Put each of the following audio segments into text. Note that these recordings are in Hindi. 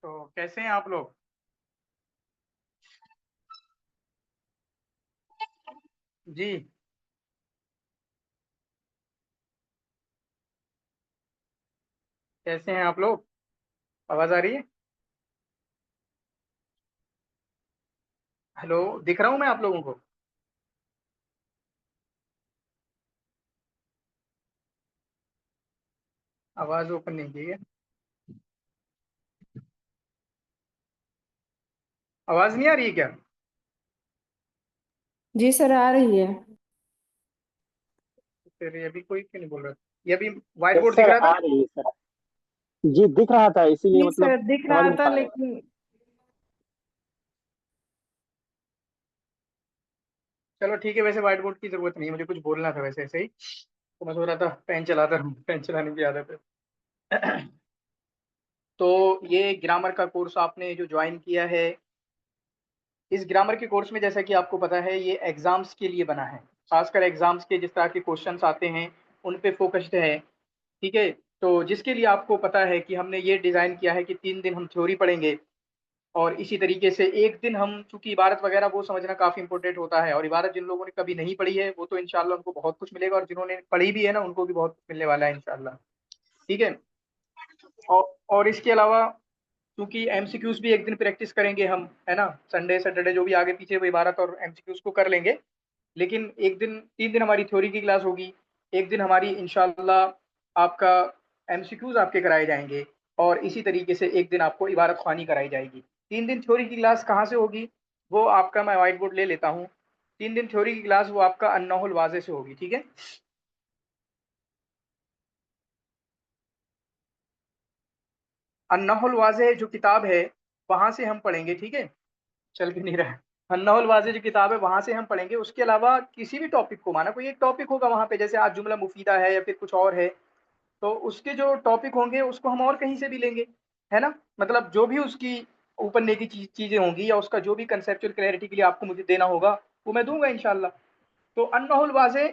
तो कैसे हैं आप लोग? जी। कैसे हैं आप लोग? आवाज आ रही है? हेलो, दिख रहा हूँ मैं आप लोगों को? आवाज ओपन नहीं की है। आवाज नहीं आ रही है क्या? जी सर, आ रही है। फिर ये भी कोई क्यों नहीं बोल रहा? ये भी व्हाइट यस बोर्ड दिख सर, रहा आ था? रही है सर। जी दिख रहा था, इसीलिए जी मतलब सर, दिख समझ रहा नहीं था पा रहे हैं। लेकिन चलो ठीक है, वैसे व्हाइट बोर्ड की जरूरत नहीं है, मुझे कुछ बोलना था वैसे ऐसे ही, तो मैं सोच रहा था पेन चलाता रहूं, पेन चलाने की आदत है। तो ये ग्रामर का कोर्स आपने जो ज्वाइन किया है, इस ग्रामर के कोर्स में जैसा कि आपको पता है ये एग्जाम्स के लिए बना है। खासकर एग्जाम्स के जिस तरह के क्वेश्चंस आते हैं उन पे फोकस्ड है। ठीक है। तो जिसके लिए आपको पता है कि हमने ये डिज़ाइन किया है कि 3 दिन हम थ्योरी पढ़ेंगे, और इसी तरीके से एक दिन हम, चूंकि इबारत वगैरह वो समझना काफ़ी इंपॉर्टेंट होता है, और इबारत जिन लोगों ने कभी नहीं पढ़ी है वो तो इंशाल्लाह उनको बहुत कुछ मिलेगा, और जिन्होंने पढ़ी भी है ना उनको भी बहुत कुछ मिलने वाला है इंशाल्लाह। ठीक है। और इसके अलावा क्योंकि एमसीक्यूज भी एक दिन प्रैक्टिस करेंगे हम, है ना, संडे सैटरडे जो भी आगे पीछे वो इबारत और एमसीक्यूज को कर लेंगे। लेकिन एक दिन, 3 दिन हमारी थ्योरी की क्लास होगी, एक दिन हमारी इंशाल्लाह आपका एमसीक्यूज आपके कराए जाएंगे, और इसी तरीके से एक दिन आपको इबारत ख्वानी कराई जाएगी। 3 दिन थ्योरी की क्लास कहाँ से होगी? वो आपका मैं व्हाइट बोर्ड ले लेता हूँ। 3 दिन थ्योरी की क्लास वो आपका अन्नहुल वाज़े से होगी। ठीक है। अन्नहुल वाज़े जो किताब है वहां से हम पढ़ेंगे। ठीक है। चल भी नहीं रहा है। अन्नाउल वाज़े जो किताब है वहां से हम पढ़ेंगे। उसके अलावा किसी भी टॉपिक को, माना कोई एक टॉपिक होगा वहां पे, जैसे आज जुमला मुफीदा है या फिर कुछ और है, तो उसके जो टॉपिक होंगे उसको हम और कहीं से भी लेंगे, है ना। मतलब जो भी उसकी ऊपर की चीजें होंगी, या उसका जो भी कंसेप्चुअल क्लैरिटी के लिए आपको मुझे देना होगा वो मैं दूंगा इंशाल्लाह। तो अन्नाउल वाज़े,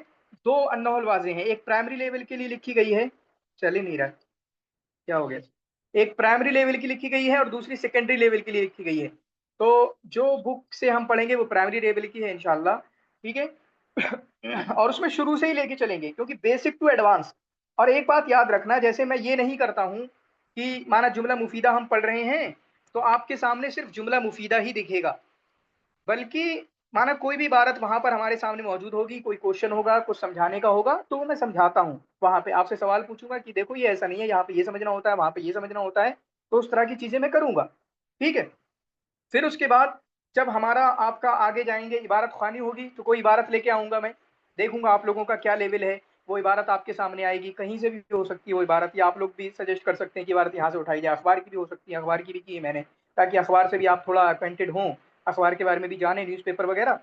दो अन्नाउल वाज़े हैं, एक प्राइमरी लेवल के लिए लिखी गई है। चल ही नहीं रहा, क्या हो गया? एक प्राइमरी लेवल की लिखी गई है और दूसरी सेकेंडरी लेवल के लिए लिखी गई है। तो जो बुक से हम पढ़ेंगे वो प्राइमरी लेवल की है इंशाल्लाह। ठीक है। और उसमें शुरू से ही लेके चलेंगे, क्योंकि बेसिक टू एडवांस। और एक बात याद रखना, जैसे मैं ये नहीं करता हूँ कि माना जुमला मुफीदा हम पढ़ रहे हैं तो आपके सामने सिर्फ जुमला मुफीदा ही दिखेगा, बल्कि माना कोई भी इबारत वहां पर हमारे सामने मौजूद होगी, कोई क्वेश्चन होगा, कुछ समझाने का होगा, तो वो मैं समझाता हूँ। वहां पे आपसे सवाल पूछूंगा कि देखो ये ऐसा नहीं है, यहाँ पे ये समझना होता है, वहां पे ये समझना होता है। तो उस तरह की चीजें मैं करूंगा। ठीक है। फिर उसके बाद जब हमारा आपका आगे जाएंगे, इबारत ख्वानी होगी, तो कोई इबारत लेके आऊंगा मैं, देखूंगा आप लोगों का क्या लेवल है। वो इबारत आपके सामने आएगी, कहीं से भी हो सकती है वो इबारत, या आप लोग भी सजेस्ट कर सकते हैं कि इबारत यहाँ से उठाई जाए। अखबार की भी हो सकती है, अखबार की भी की है मैंने, ताकि अखबार से भी आप थोड़ा अक्वेंटेड हों, अखबार के बारे में भी जाने, न्यूज़पेपर वगैरह।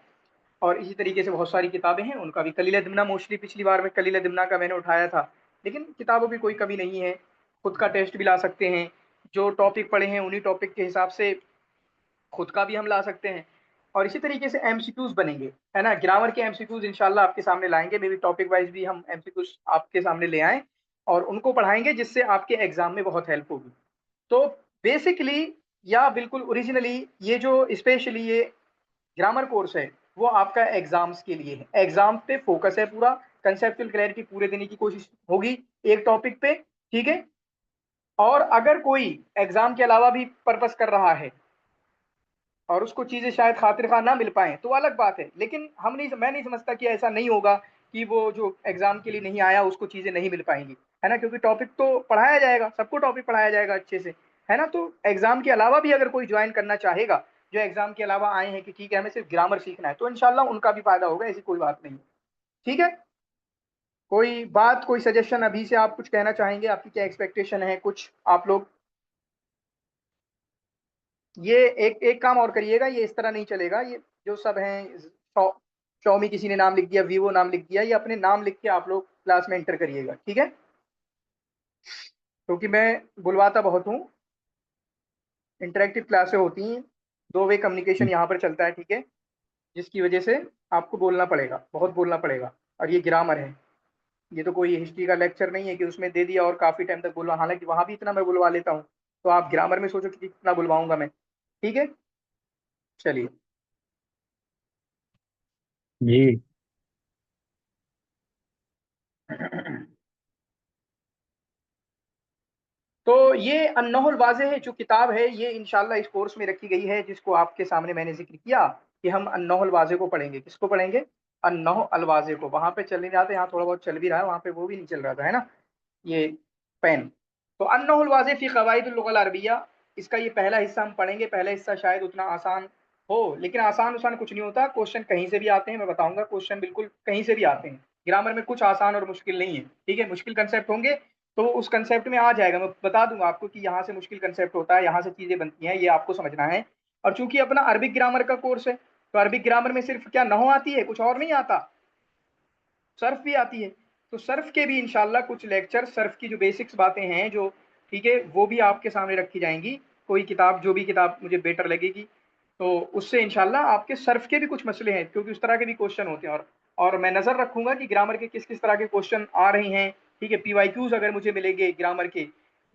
और इसी तरीके से बहुत सारी किताबें हैं, उनका भी कलील दिमना, मोस्टली पिछली बार में कलील दिमना का मैंने उठाया था, लेकिन किताबों की कोई कमी नहीं है। खुद का टेस्ट भी ला सकते हैं, जो टॉपिक पढ़े हैं उन्हीं टॉपिक के हिसाब से खुद का भी हम ला सकते हैं। और इसी तरीके से एमसीक्यूज बनेंगे, है ना। ग्रामर के एमसीक्यूज इंशाल्लाह आपके सामने लाएंगे, मे बी टॉपिक वाइज भी हम एमसीक्यूज आपके सामने ले आएँ और उनको पढ़ाएंगे, जिससे आपके एग्जाम में बहुत हेल्प होगी। तो बेसिकली या बिल्कुल ओरिजिनली ये जो स्पेशली ये ग्रामर कोर्स है वो आपका एग्जाम्स के लिए है, एग्जाम पे फोकस है पूरा, कंसेप्चुअल क्लैरिटी पूरे देने की कोशिश होगी एक टॉपिक पे। ठीक है। और अगर कोई एग्जाम के अलावा भी पर्पस कर रहा है और उसको चीजें शायद खातिर खा ना मिल पाए तो अलग बात है, लेकिन मैं नहीं समझता कि ऐसा नहीं होगा कि वो जो एग्जाम के लिए नहीं आया उसको चीजें नहीं मिल पाएंगी, है ना, क्योंकि टॉपिक तो पढ़ाया जाएगा, सबको टॉपिक पढ़ाया जाएगा अच्छे से, है ना। तो एग्जाम के अलावा भी अगर कोई ज्वाइन करना चाहेगा, जो एग्जाम के अलावा आए हैं कि ठीक है हमें सिर्फ ग्रामर सीखना है, तो इंशाल्लाह उनका भी फायदा होगा, ऐसी कोई बात नहीं। ठीक है। कोई बात, कोई सजेशन अभी से आप कुछ कहना चाहेंगे? आपकी क्या एक्सपेक्टेशन है कुछ आप लोग? ये एक एक काम और करिएगा, ये इस तरह नहीं चलेगा, ये जो सब हैं शॉमी किसी ने नाम लिख दिया, वीवो नाम लिख दिया, ये अपने नाम लिख के आप लोग क्लास में एंटर करिएगा। ठीक है। क्योंकि मैं बुलवाता बहुत हूँ, इंटरेक्टिव क्लासें होती हैं, 2 वे कम्युनिकेशन यहाँ पर चलता है। ठीक है। जिसकी वजह से आपको बोलना पड़ेगा, बहुत बोलना पड़ेगा। और ये ग्रामर है, ये तो कोई हिस्ट्री का लेक्चर नहीं है कि उसमें दे दिया और काफ़ी टाइम तक बोला, हालांकि वहाँ भी इतना मैं बुलवा लेता हूँ। तो आप ग्रामर में सोचो कि कितना बुलवाऊंगा मैं। ठीक है, चलिए। जी तो ये अन्नहुल वाज़ेह है जो किताब है, ये इंशाल्लाह इस कोर्स में रखी गई है, जिसको आपके सामने मैंने जिक्र किया कि हम अन्नहुल वाज़ेह को पढ़ेंगे। किसको पढ़ेंगे? अन्नहुल अल वाज़ेह को। वहां पे चल नहीं रहा था, यहाँ थोड़ा बहुत चल भी रहा है, वहां पे वो भी नहीं चल रहा था, है ना, ये पेन। तो अन्नहुल वाज़ेह फी क़वाइदुल लुग़ल अरबिय्या, इसका ये पहला हिस्सा हम पढ़ेंगे। पहला हिस्सा शायद उतना आसान हो, लेकिन आसान उसान कुछ नहीं होता, क्वेश्चन कहीं से भी आते हैं, मैं बताऊंगा, क्वेश्चन बिल्कुल कहीं से भी आते हैं। ग्रामर में कुछ आसान और मुश्किल नहीं है, ठीक है। मुश्किल कंसेप्ट होंगे तो उस कंसेप्ट में आ जाएगा, मैं बता दूंगा आपको कि यहाँ से मुश्किल कंसेप्ट होता है, यहाँ से चीजें बनती हैं, ये आपको समझना है। और चूंकि अपना अरबिक ग्रामर का कोर्स है, तो अरबिक ग्रामर में सिर्फ क्या नहू आती है, कुछ और नहीं आता, सर्फ भी आती है। तो सर्फ के भी इंशाल्लाह कुछ लेक्चर, सर्फ की जो बेसिक्स बातें हैं जो, ठीक है, वो भी आपके सामने रखी जाएंगी। कोई किताब, जो भी किताब मुझे बेटर लगेगी, तो उससे इंशाल्लाह आपके सर्फ के भी कुछ मसले हैं, क्योंकि उस तरह के भी क्वेश्चन होते हैं। और मैं नजर रखूंगा कि ग्रामर के किस किस तरह के क्वेश्चन आ रहे हैं, ठीक है। पीवाईक्यूज अगर मुझे मिलेंगे ग्रामर के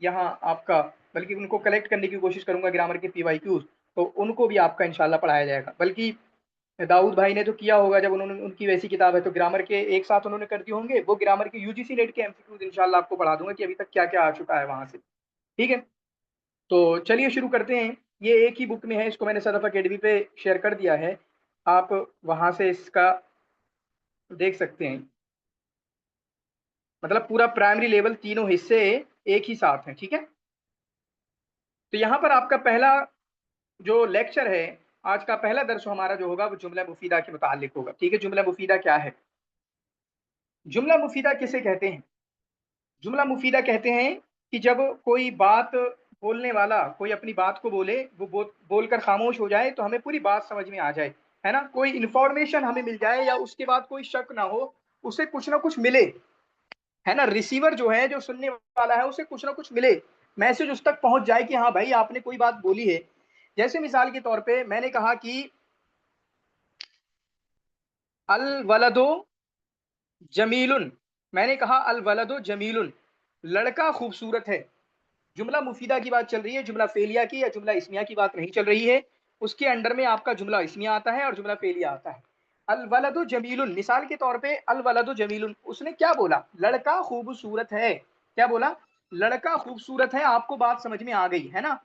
यहाँ आपका, बल्कि उनको कलेक्ट करने की कोशिश करूंगा, ग्रामर के पीवाईक्यूज, तो उनको भी आपका इंशाल्लाह पढ़ाया जाएगा। बल्कि दाऊद भाई ने तो किया होगा, जब उन्होंने, उनकी वैसी किताब है, तो ग्रामर के एक साथ उन्होंने कर दिए होंगे। वो ग्रामर के यूजीसी नेट के एमसीक्यूज इंशाल्लाह आपको पढ़ा दूंगा कि अभी तक क्या क्या आ चुका है वहां से, ठीक है। तो चलिए शुरू करते हैं। ये एक ही बुक में है, इसको मैंने सदफ अकेडमी पे शेयर कर दिया है, आप वहां से इसका देख सकते हैं। मतलब पूरा प्राइमरी लेवल तीनों हिस्से एक ही साथ हैं, ठीक है। तो यहाँ पर आपका पहला जो लेक्चर है, आज का पहला दर्स हमारा जो होगा वो जुमला मुफीदा के मुतालिक होगा, ठीक है। जुमला मुफीदा क्या है? जुमला मुफीदा किसे कहते हैं? जुमला मुफीदा कहते हैं कि जब कोई बात बोलने वाला कोई अपनी बात को बोले, वो बोलकर खामोश हो जाए, तो हमें पूरी बात समझ में आ जाए, है ना, कोई इंफॉर्मेशन हमें मिल जाए, या उसके बाद कोई शक ना हो, उसे कुछ ना कुछ मिले, है ना। रिसीवर जो है, जो सुनने वाला है, उसे कुछ ना कुछ मिले, मैसेज उस तक पहुंच जाए कि हाँ भाई आपने कोई बात बोली है। जैसे मिसाल के तौर पे मैंने कहा कि अल वलदो जमीलुन, मैंने कहा अल वलदो जमीलुन, लड़का खूबसूरत है। जुमला मुफीदा की बात चल रही है, जुमला फेलिया की या जुमला इस्मिया की बात नहीं चल रही है। उसके अंडर में आपका जुमला इस्मिया आता है और जुमला फेलिया आता है। अल वलदु जमीलुन, मिसाल के तौर पे अल वलदु जमीलुन, उसने क्या बोला? लड़का खूबसूरत है। क्या बोला? लड़का खूबसूरत है। आपको बात समझ में आ गई है ना?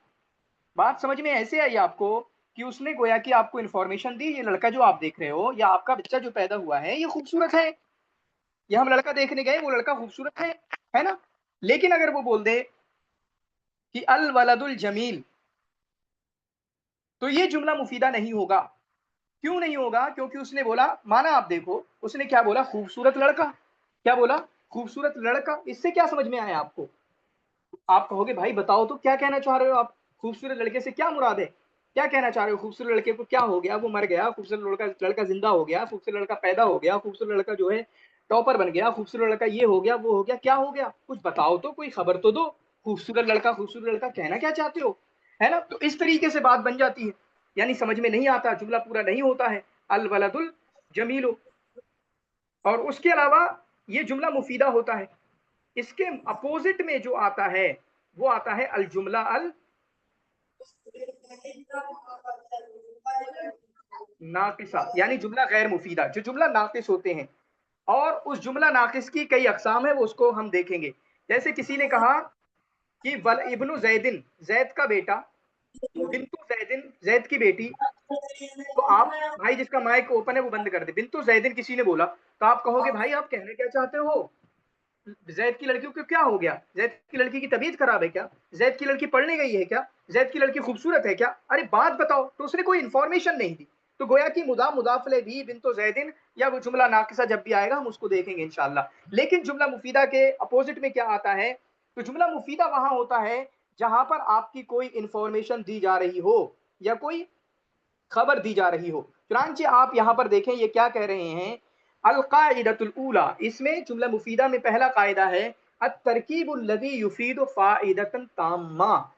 बात समझ में ऐसे आई आपको कि उसने गोया कि आपको इंफॉर्मेशन दी, ये लड़का जो आप देख रहे हो, या आपका बच्चा जो पैदा हुआ है, ये खूबसूरत है, ये हम लड़का देखने गए, वो लड़का खूबसूरत है ना। लेकिन अगर वो बोल दे कि अल वलदुल जमील, तो ये जुमला मुफीदा नहीं होगा। क्यों नहीं होगा? क्योंकि उसने बोला, माना आप देखो, उसने क्या बोला? खूबसूरत लड़का। क्या बोला? खूबसूरत लड़का। इससे क्या समझ में आया आपको? आप कहोगे भाई बताओ तो क्या कहना चाह रहे हो आप? खूबसूरत लड़के से क्या मुराद है? क्या कहना चाह रहे हो? खूबसूरत लड़के को क्या हो गया? वो मर गया? खूबसूरत लड़का लड़का जिंदा हो गया? खूबसूरत लड़का पैदा हो गया? खूबसूरत लड़का जो है टॉपर बन गया? खूबसूरत लड़का ये हो गया, वो हो गया, क्या हो गया? कुछ बताओ तो, कोई खबर तो दो। खूबसूरत लड़का कहना क्या चाहते हो? है ना? तो इस तरीके से बात बन जाती है, यानी समझ में नहीं आता, जुमला पूरा नहीं होता है। अल वलदुल जमीलो। और उसके अलावा ये जुमला मुफीदा होता है। इसके अपोजिट में जो आता है, वो आता है अल जुमला अल नाकिसा, यानी जुमला गैर मुफीदा, जो जुमला नाकिस होते हैं। और उस जुमला नाकिस की कई अकसाम है, वो उसको हम देखेंगे। जैसे किसी ने कहा कि वल इब्नु जैदिन, जैद का बेटा, बिंतु जैदिन, जैद की बेटी। तो आप भाई, जिसका माइक ओपन है वो बंद कर दे। बिंतु जैदिन किसी ने बोला, तो आप कहोगे भाई आप कहना क्या चाहते हो? जैद की लड़कियों को क्या हो गया? जैद की लड़की की तबीयत खराब है क्या? जैद की लड़की पढ़ने गई है क्या? जैद की लड़की खूबसूरत है क्या? अरे बात बताओ। तो उसने कोई इंफॉर्मेशन नहीं दी। तो गोया कि मुदाफले भी बिन जैदिन, या वो जुमला नाकिसा जब भी आएगा हम उसको देखेंगे इंशाल्लाह। लेकिन जुमला मुफीदा के अपोजिट में क्या आता है? तो जुमला मुफीदा वहां होता है जहां पर आपकी कोई इंफॉर्मेशन दी जा रही हो, या कोई खबर दी जा रही हो। चुनांचे आप यहां पर देखें, ये क्या कह रहे हैं? अल काइदतुल ऊला, इसमें जुमला मुफीदा में पहला कायदा है अत तरकीबुल लदी युफीदु फाइदतन ताम्मा,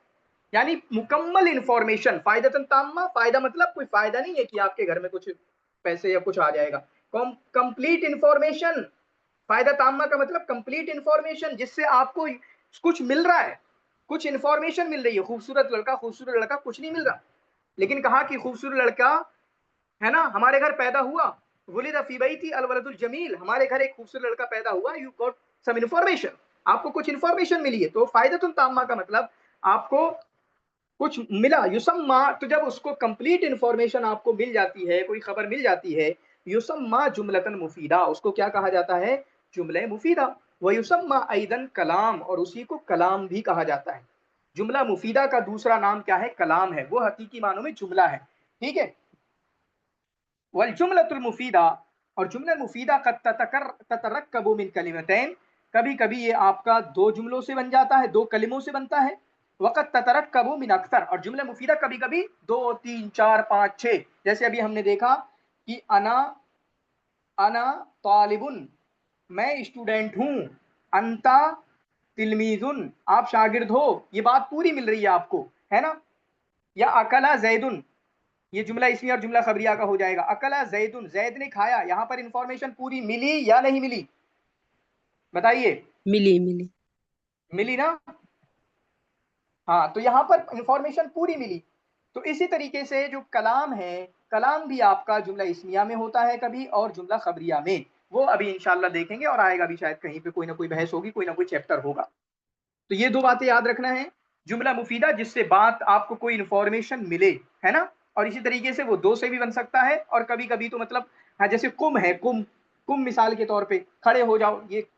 यानी मुकम्मल इंफॉर्मेशन। फायदतन ताम्मा, फायदा मतलब कोई फायदा नहीं है कि आपके घर में कुछ पैसे या कुछ आ जाएगा। Complete information. फायदा ताम्मा का मतलब कंप्लीट इंफॉर्मेशन, जिससे आपको कुछ मिल रहा है, कुछ इंफॉर्मेशन मिल रही है, खूबसूरत लड़का कुछ नहीं मिल रहा, लेकिन कहा कि खूबसूरत लड़का है ना हमारे घर पैदा हुआ, वुलिद फी बैती अल वलदुल जमील, हमारे घर एक खूबसूरत लड़का पैदा हुआ, यू गॉट सम इन्फॉर्मेशन, आपको कुछ इन्फॉर्मेशन मिली है। तो फायदतुन ताम्मा का मतलब आपको कुछ मिला, युसम्मा, तो जब उसको कंप्लीट इंफॉर्मेशन आपको मिल जाती है, कोई खबर मिल जाती है, युसम्मा जुमलतन मुफीदा, उसको क्या कहा जाता है, जुमला मुफीदा। व युसम्मा ऐदन कलाम, और उसी को कलाम भी कहा जाता है। जुमला मुफीदा का दूसरा नाम क्या है, कलाम है, वो हकीकी मानों में जुमला है, ठीक है। वल जुमलतुल मुफीदा, और जुमला मुफीदा कद ततरक्कबु मिन कलिमतैन, कभी कभी ये आपका दो जुमलों से बन जाता है, दो कलिमों से बनता है। वक़द ततरक्कबु मिन अक्सर, और जुमला मुफीदा कभी कभी दो तीन चार पाँच छः, जैसे अभी हमने देखा कि अना अना तालिबुन, मैं स्टूडेंट हूँ, अंता तिलमीजुन, आप शागिर्द हो, ये बात पूरी मिल रही है आपको, है ना। या अकला जैदुन, ये जुमला इसमी और जुमला खबरिया का हो जाएगा। अकला जैदुन, जैद ने खाया, यहाँ पर इंफॉर्मेशन पूरी मिली या नहीं मिली, बताइए। मिली मिली। मिली ना, हाँ, तो यहाँ पर इंफॉर्मेशन पूरी मिली। तो इसी तरीके से जो कलाम है, कलाम भी आपका जुमला इस्मिया में होता है कभी, और जुमला खबरिया में, वो अभी इंशाल्लाह देखेंगे, और आएगा भी शायद कहीं पे कोई ना कोई बहस होगी, कोई ना कोई चैप्टर होगा। तो ये दो बातें याद रखना है, जुमला मुफीदा जिससे बात आपको कोई इंफॉर्मेशन मिले, है ना, और इसी तरीके से वो दो से भी बन सकता है, और कभी कभी तो मतलब, हाँ, जैसे कुम है, कुम कुम मिसाल के तौर पे खड़े हो जाओ, ये,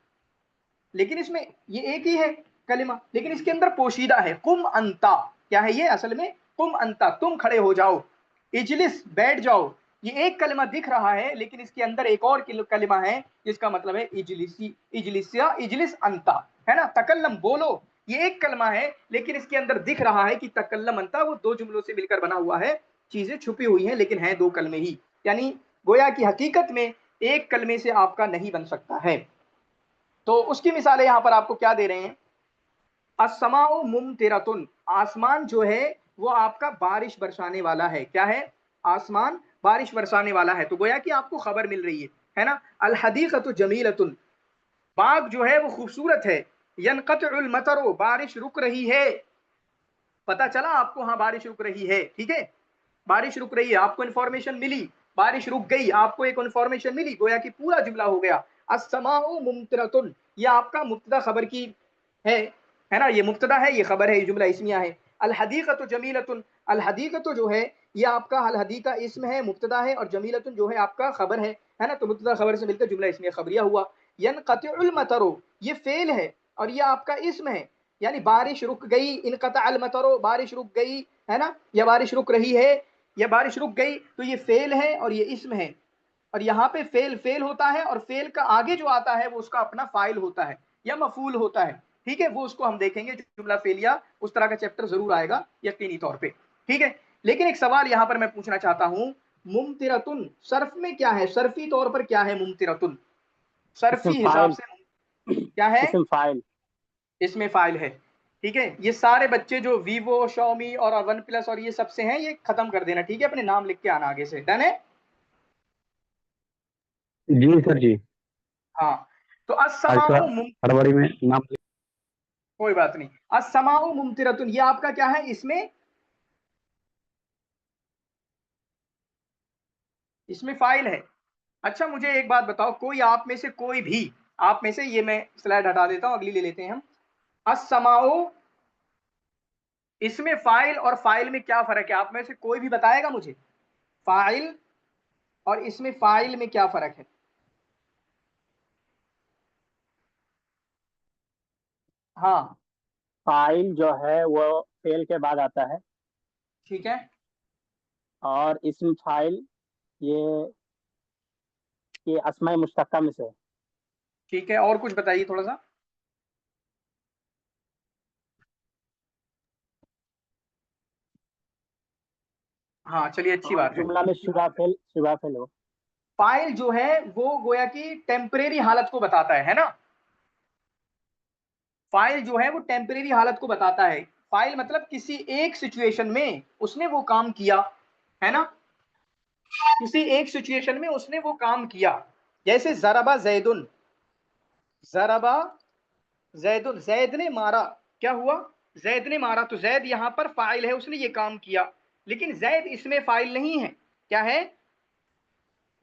लेकिन इसमें ये एक ही है कलिमा, लेकिन इसके अंदर पोशीदा है, कुम अंता, क्या है ये असल में, कुम अंता, तुम खड़े हो जाओ, इजलिस, बैठ जाओ, ये एक कलिमा दिख रहा है, लेकिन इसके अंदर एक और कलिमा है जिसका मतलब है इजलिसी, इजलिसिया, इजलिस अंता, है ना, तकल्लम, बोलो, ये एक कलमा है, लेकिन इसके अंदर दिख रहा है कि तकल्लम अंता, वो दो जुमलों से मिलकर बना हुआ है, चीजें छुपी हुई हैं, लेकिन हैं दो कलमे ही, यानी गोया की हकीकत में एक कलमे से आपका नहीं बन सकता है। तो उसकी मिसालें यहां पर आपको क्या दे रहे हैं, अस्समाउ मुमतिरतुन, आसमान जो है वो आपका बारिश बरसाने वाला है, क्या है, आसमान बारिश बरसाने वाला है, तो गोया कि आपको खबर मिल रही है ना। अल हदीकतु जमीलतुन, बाग जो है वो खूबसूरत है। यनक़तउल मतरु, बारिश रुक रही है, पता चला आपको, हाँ बारिश रुक रही है, ठीक है, बारिश रुक रही है, आपको इन्फॉर्मेशन मिली, बारिश रुक गई, आपको एक इन्फॉर्मेशन मिली, गोया कि पूरा जुमला हो गया। अस्समाउ मुमतिरतुन, ये आपका मुब्तदा खबर की है ना, ये मुब्तदा है, ये खबर है, ये जुमला इस्मिया है। अल हदीकतु जमीलतुन, अल हदीकतु जो है ये आपका अल हदीका इस्म है, मुब्तदा है, और जमीलतुन जो है आपका खबर है ना, तो मुब्तदा खबर से मिलकर जुमला इस्मिया खबरिया हुआ। यनक़तिउल मतरु, ये फेल है, और ये आपका इस्म है, यानी बारिश रुक गई, इनक़ता अल मतरु, बारिश रुक गई, है ना, या बारिश रुक रही है, या बारिश रुक गई, तो ये फेल है और ये इस्म है। और यहाँ पे फेल फेल होता है, और फेल का आगे जो आता है वो उसका अपना फाइल होता है या मफूल होता है, ठीक है, वो उसको हम देखेंगे, जुमला फेलिया उस तरह का चैप्टर जरूर आएगा यकीनी तौर पे, ठीक है। लेकिन एक सवाल यहाँ पर मैं पूछना चाहता हूँ, मुमतिरतुन सर्फ में क्या है, सर्फी तौर पर क्या है मुमतिरतुन, इसम सर्फी हिसाब फाइल, से क्या है, इसम फाइल। इसमें फाइल है, ठीक है। ये सारे बच्चे जो वीवो, शॉमी और वन प्लस और ये सबसे हैं, ये खत्म कर देना, ठीक है, अपने नाम लिख के आना आगे से, डन है। जी सर जी। हाँ, तो आज थोड़ा अस्समाउ, हड़बड़ी में नाम। कोई बात नहीं, अस्समाउ मुमतिरतुन, ये आपका क्या है, इसमें फाइल है। अच्छा, मुझे एक बात बताओ, कोई आप में से कोई भी, आप में से, ये मैं स्लाइड हटा देता हूं, अगली ले लेते हैं हम। अस्समाउ, इसमें फाइल और फाइल में क्या फर्क है, आप में से कोई भी बताएगा मुझे, फाइल और इसमें फाइल में क्या फर्क है। हाँ, फाइल जो है वो फेल के बाद आता है, ठीक है, और इसम फाइल ये अस्माए मुश्तक्का में से है। ठीक है, और कुछ बताइए थोड़ा सा। हाँ चलिए, अच्छी और बात है। जुमला में शुबा फेल हो। फाइल जो है वो गोया की टेम्परेरी हालत को बताता है ना, फाइल जो है वो टेम्परेरी हालत को बताता है। फाइल मतलब किसी एक सिचुएशन में उसने वो काम किया, है ना, किसी एक सिचुएशन में उसने वो काम किया, जैसे जरबा जैदुन, जरबा जैदुन, जैद ने मारा, क्या हुआ, जैद ने मारा, तो जैद यहाँ पर फाइल है, उसने ये काम किया, लेकिन जैद इसमें फाइल नहीं है। क्या है?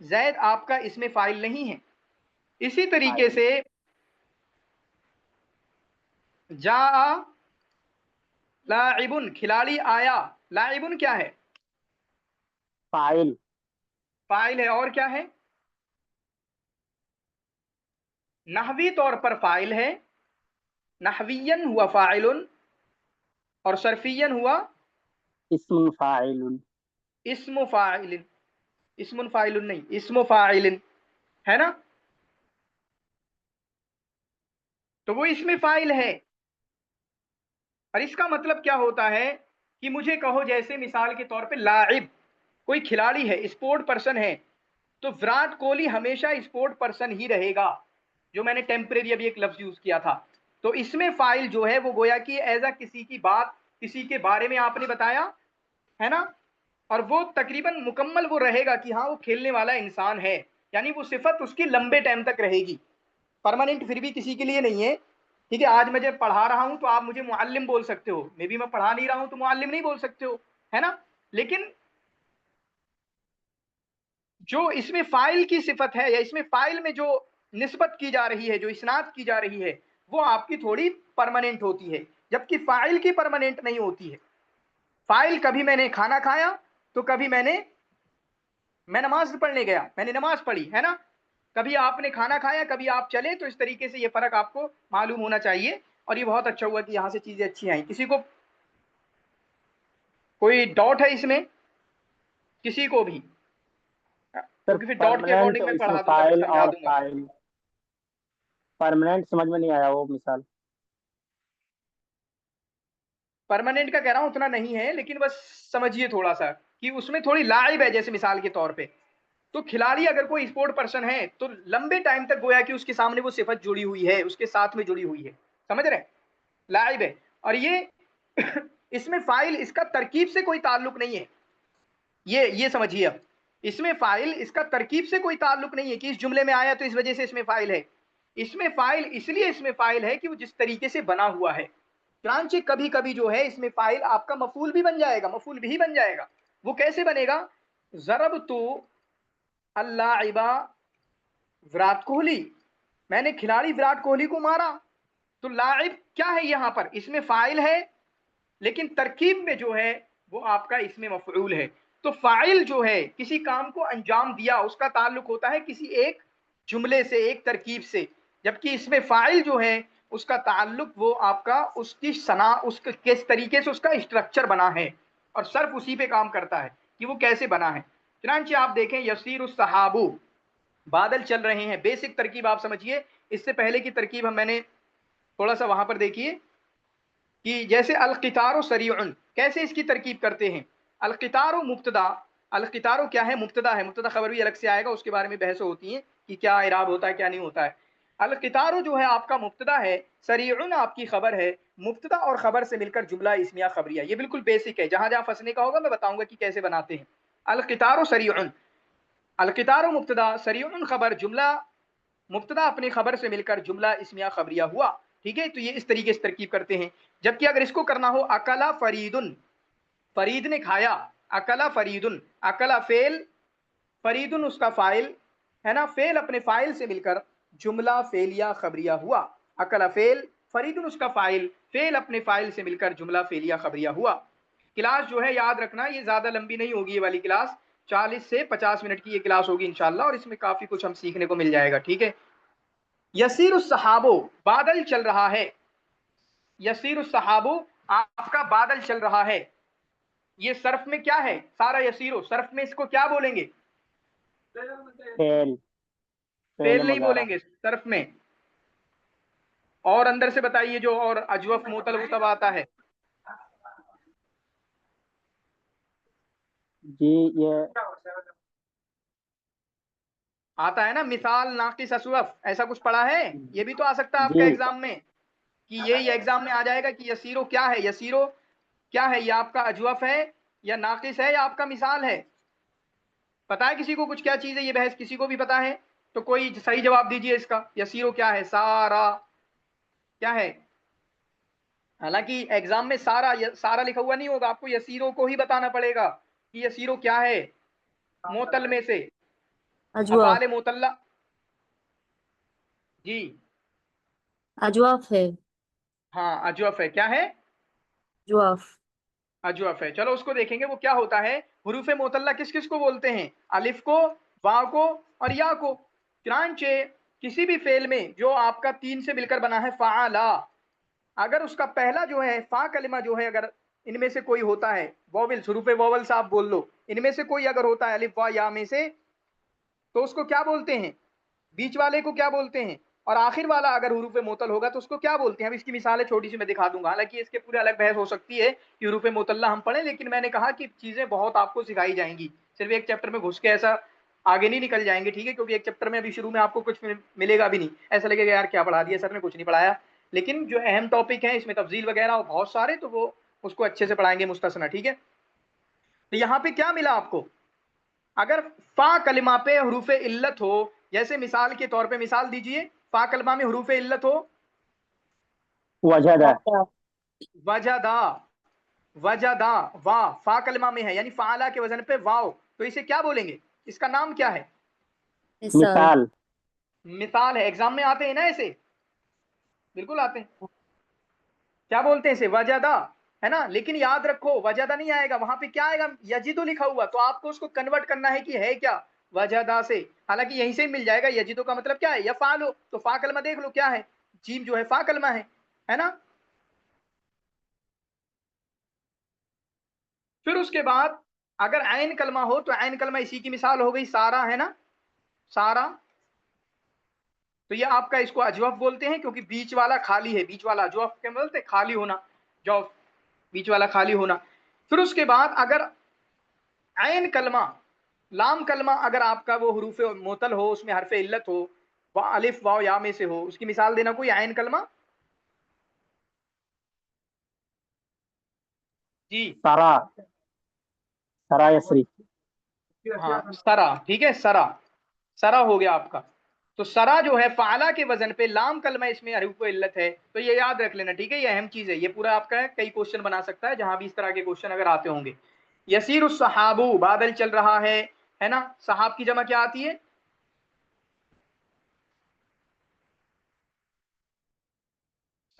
जैद आपका इसमें फाइल नहीं है। इसी तरीके फाइल। से जा लाइबुन, खिलाड़ी आया, लाइबुन क्या है? फाइल। फाइल है। और क्या है? नहवी तौर पर फाइल है, नहवियन हुआ फाइलुन, और सरफियन हुआ इस्मुन फाइलुन। इस्मु फाइलिन। इस्मुन फाइलुन नहीं, इस्मु फाइलिन, है ना? तो वो इसमें फाइल है। और इसका मतलब क्या होता है कि मुझे कहो जैसे मिसाल के तौर पे लाइब, कोई खिलाड़ी है, स्पोर्ट पर्सन है, तो विराट कोहली हमेशा स्पोर्ट पर्सन ही रहेगा, जो मैंने टेम्परेरी अभी एक लफ्ज यूज किया था। तो इसमें फाइल जो है वो गोया कि एज अ किसी की बात, किसी के बारे में आपने बताया, है ना? और वो तकरीबन मुकम्मल वो रहेगा कि हाँ वो खेलने वाला इंसान है, यानी वो सिफत उसकी लंबे टाइम तक रहेगी, परमानेंट फिर भी किसी के लिए नहीं है। ठीक है, आज मैं जब पढ़ा रहा हूं तो आप मुझे मुअल्लिम बोल सकते हो, मे बी मैं पढ़ा नहीं रहा हूं तो मुअल्लिम नहीं बोल सकते हो, है ना? लेकिन जो इसमें फाइल की सिफत है, या इसमें फाइल में जो निस्बत की जा रही है, जो इसनाद की जा रही है, वो आपकी थोड़ी परमानेंट होती है, जबकि फाइल की परमानेंट नहीं होती है। फाइल कभी मैंने खाना खाया, तो कभी मैं नमाज पढ़ने गया, मैंने नमाज पढ़ी, है ना? कभी आपने खाना खाया, कभी आप चले, तो इस तरीके से ये फर्क आपको मालूम होना चाहिए। और ये बहुत अच्छा हुआ कि यहाँ से चीजें अच्छी आई। किसी को कोई डाउट है इसमें? किसी को भी? सर क्योंकि फिर डाउट के परमानेंट अकॉर्डिंग मैं इसमें पढ़ा दूंगा, फिर फाइल समझा और दूंगा। फाइल, परमानेंट समझ में नहीं आया वो मिसाल। परमानेंट का कह रहा हूं उतना नहीं है, लेकिन बस समझिए थोड़ा सा कि उसमें थोड़ी लाइब है, जैसे मिसाल के तौर पे। तो खिलाड़ी अगर कोई स्पोर्ट पर्सन है, तो लंबे टाइम तक गोया कि उसके सामने वो सिफत जुड़ी हुई है, उसके साथ में जुड़ी हुई है। समझ रहे हैं? लाइब है। और ये इसमें फाइल, इसका तरकीब से कोई ताल्लुक नहीं है। ये समझिए अब, इसमें फाइल इसका तरकीब से कोई ताल्लुक नहीं है कि इस जुमले में आया तो इस वजह से इसमें फाइल है। इसमें फाइल इसलिए इसमें फाइल है कि वो जिस तरीके से बना हुआ है। चुनांचे कभी कभी जो है इसमें फाइल आपका मफूल भी बन जाएगा, मफूल भी बन जाएगा। वो कैसे बनेगा? जरब तो अल्लाइबा विराट कोहली, मैंने खिलाड़ी विराट कोहली को मारा। तो लाइब क्या है यहां पर? इसमें फाइल है, लेकिन तरकीब में जो है वो आपका इसमें मफऊल है। तो फाइल जो है किसी काम को अंजाम दिया, उसका ताल्लुक होता है किसी एक जुमले से, एक तरकीब से, जबकि इसमें फाइल जो है उसका ताल्लुक वो आपका उसकी सना, उसके किस तरीके से उसका स्ट्रक्चर बना है, और सर्फ उसी पे काम करता है कि वो कैसे बना है। चुनांचे आप देखें यसीर उस सहाबू, बादल चल रहे हैं, बेसिक तरकीब आप समझिए। इससे पहले की तरकीब हम मैंने थोड़ा सा वहां पर देखिए कि जैसे अलकितारो सरीउन, कैसे इसकी तरकीब करते हैं? अलकितारो मुब्तदा, अलकितारो क्या है? मुब्तदा है। मुब्तदा खबर भी अलग से आएगा, उसके बारे में बहस होती है कि क्या इराब होता है क्या नहीं होता है। अलकितारो जो है आपका मुब्तदा है, सरीउन आपकी खबर है। मुब्तदा और खबर से मिलकर जुमला इस्मिया खबरिया, ये बिल्कुल बेसिक है। जहां जहां फंसने का होगा मैं बताऊंगा कि कैसे बनाते हैं। अलकितारो सरीउन, अलकितारो मुब्तदा सरीउन खबर, जुमला मुब्तदा अपनी खबर से मिलकर जुमला इस्मिया खबरिया हुआ। ठीक है, तो ये इस तरीके से तरकीब करते हैं। जबकि अगर इसको करना हो अकला फरीदुन, फरीद ने खाया, अकला फरीदुन, अकला फेल, फरीदुन उसका फाइल, है ना? फेल अपने फाइल से मिलकर जुमला फेलिया खबरिया हुआ। अकला फेल, फरीदुन उसका फाइल, फेल अपने फाइल से मिलकर जुमला फेलिया खबरिया हुआ। क्लास जो है याद रखना, ये ज्यादा लंबी नहीं होगी ये वाली क्लास, 40 से 50 मिनट की ये क्लास होगी इंशाल्लाह, और इसमें काफी कुछ हम सीखने को मिल जाएगा। ठीक है, यसीर सहाबो, बादल चल रहा है। यसीर सहाबो, आपका बादल चल रहा है। ये सर्फ में क्या है? सारा यसीरो, सर्फ में इसको क्या बोलेंगे? फेल। फेल फेल नहीं मुजारा। बोलेंगे सर्फ में। और अंदर से बताइए जो और अजवफ मोतल वो सब आता है। जी ये आता है ना, मिसाल नाकिस असवफ, ऐसा कुछ पढ़ा है? ये भी तो आ सकता है जी आपका एग्जाम में, कि ये एग्जाम में आ जाएगा कि यसीरो क्या है? यसीरो क्या है? ये आपका अजवफ है, या नाकिस है, या आपका मिसाल है? पता है किसी को कुछ क्या चीज है? ये बहस किसी को भी पता है? तो कोई सही जवाब दीजिए इसका। यसीरो क्या है? सारा क्या है? हालांकि एग्जाम में सारा सारा लिखा हुआ नहीं होगा, आपको यसीरों को ही बताना पड़ेगा कि यसीरों क्या है मोतल में से। अजवाफ। अफाल मोतल्ला जी। अजवाफ है। हाँ अजवफ है, क्या है? अजवाफ। अजवफ है। चलो उसको देखेंगे वो क्या होता है। हुरूफ मोतल्ला किस किस को बोलते हैं? अलिफ को, वाव को और या को। चुनांचे किसी भी फेल में जो आपका तीन से मिलकर बना है फ़ाला, अगर उसका पहला जो है फा कलिमा जो है, अगर इनमें से कोई होता है, वोवल हुरूफ वोवल से आप बोल लो, इनमें से कोई अगर होता है अलिफ वा या में से, तो उसको क्या बोलते हैं? बीच वाले को क्या बोलते हैं? और आखिर वाला अगर हुरूफ मोतल होगा तो उसको क्या बोलते हैं? अब इसकी मिसालें छोटी सी मैं दिखा दूंगा, हालांकि इसके पूरे अलग बहस हो सकती है कि हुरूफ मोतल्ला हम पढ़ें, लेकिन मैंने कहा कि चीजें बहुत आपको सिखाई जाएंगी, सिर्फ एक चैप्टर में घुस के ऐसा आगे नहीं निकल जाएंगे, ठीक है? क्योंकि एक चैप्टर में अभी शुरू में आपको कुछ मिलेगा भी नहीं, ऐसा लगेगा यार क्या पढ़ा दिया सर ने, कुछ नहीं पढ़ाया। लेकिन जो अहम टॉपिक है इसमें तफजील वगैरह बहुत सारे, तो वो उसको अच्छे से पढ़ाएंगे मुस्तना, ठीक है? तो यहाँ पे क्या मिला आपको? अगर फा कलिमा पे हरूफ इल्लत हो, जैसे मिसाल के तौर पे मिसाल दीजिए, फा कलिमा में हरूफ इल्लत हो, वजदा। वजदा, वजदा, वाह फा कलिमा में है यानी फाला के वजन पे वाव, तो इसे क्या बोलेंगे? इसका नाम क्या है? मिसाल। मिसाल। मिसाल है। एग्जाम में आते हैं ना ऐसे, बिल्कुल आते हैं। क्या बोलते हैं इसे? वजदा, है ना? लेकिन याद रखो वजदा नहीं आएगा, वहां पे क्या आएगा? यजिदो लिखा हुआ, तो आपको उसको कन्वर्ट करना है कि है क्या वजदा से। हालांकि यहीं से ही मिल जाएगा। यजिदो का मतलब क्या है? या फालो, तो फा कलमा देख लो क्या है, जीम जो है फा कलमा है ना? फिर उसके बाद अगर आइन कलमा हो तो आइन कलमा इसी की मिसाल हो गई, सारा, है ना? सारा। तो ये आपका इसको अजवफ बोलते हैं क्योंकि बीच वाला खाली है, बीच वाला अजवफ क्या बोलते हैं? खाली होना, जौफ, बीच वाला खाली होना। फिर उसके बाद अगर आइन कलमा, लाम कलमा अगर आपका वो हरूफ मोतल हो, उसमें हरफ इल्लत हो, वह अलिफ वाव या में से हो, उसकी मिसाल देना कोई आइन कलमा जी। सरा। सरा यसरी। हाँ सरा, ठीक है, सरा, सरा हो गया आपका। तो सरा जो है फाला के वजन पे लाम कलमा, इसमें हरूफ इल्लत है, तो ये याद रख लेना, ठीक है? ये अहम चीज है, ये पूरा आपका है, कई क्वेश्चन बना सकता है जहां भी इस तरह के क्वेश्चन अगर आते होंगे। यसीर उस सहाबू, बादल चल रहा है ना? सहाब की जमा क्या आती है?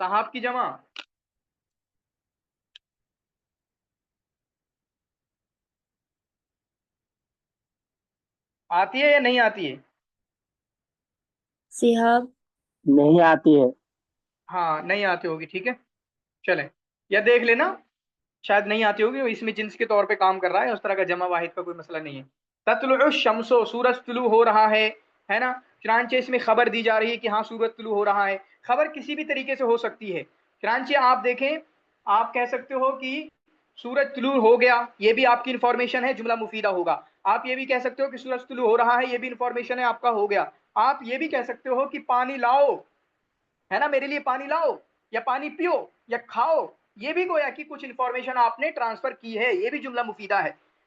सहाब की जमा आती है या नहीं आती है? सिहाब। नहीं आती है। हाँ नहीं आती होगी, ठीक है, चलें, या देख लेना, शायद नहीं आती होगी, इसमें जिन्स के तौर पे काम कर रहा है, उस तरह का जमा वाहिद का कोई मसला नहीं है। तत्लुउ शम्सो, सूरज तुलू हो रहा है ना? चुनांचे इसमें खबर दी जा रही है कि हाँ सूरज तुलू हो रहा है। खबर किसी भी तरीके से हो सकती है। चुनांचे आप देखें, आप कह सकते हो कि सूरज तुलू हो गया, ये भी आपकी इंफॉर्मेशन है, जुमला मुफीदा होगा। आप ये भी कह सकते हो कि सूरज तुलू हो रहा है, ये भी इंफॉर्मेशन है, आपका हो गया। आप ये भी कह सकते हो कि पानी लाओ, है ना, मेरे लिए पानी लाओ, या पानी पियो, या खाओ, ये भी गोया कि कुछ इंफॉर्मेशन आपने ट्रांसफर की है, ये भी जुमला मुफीदा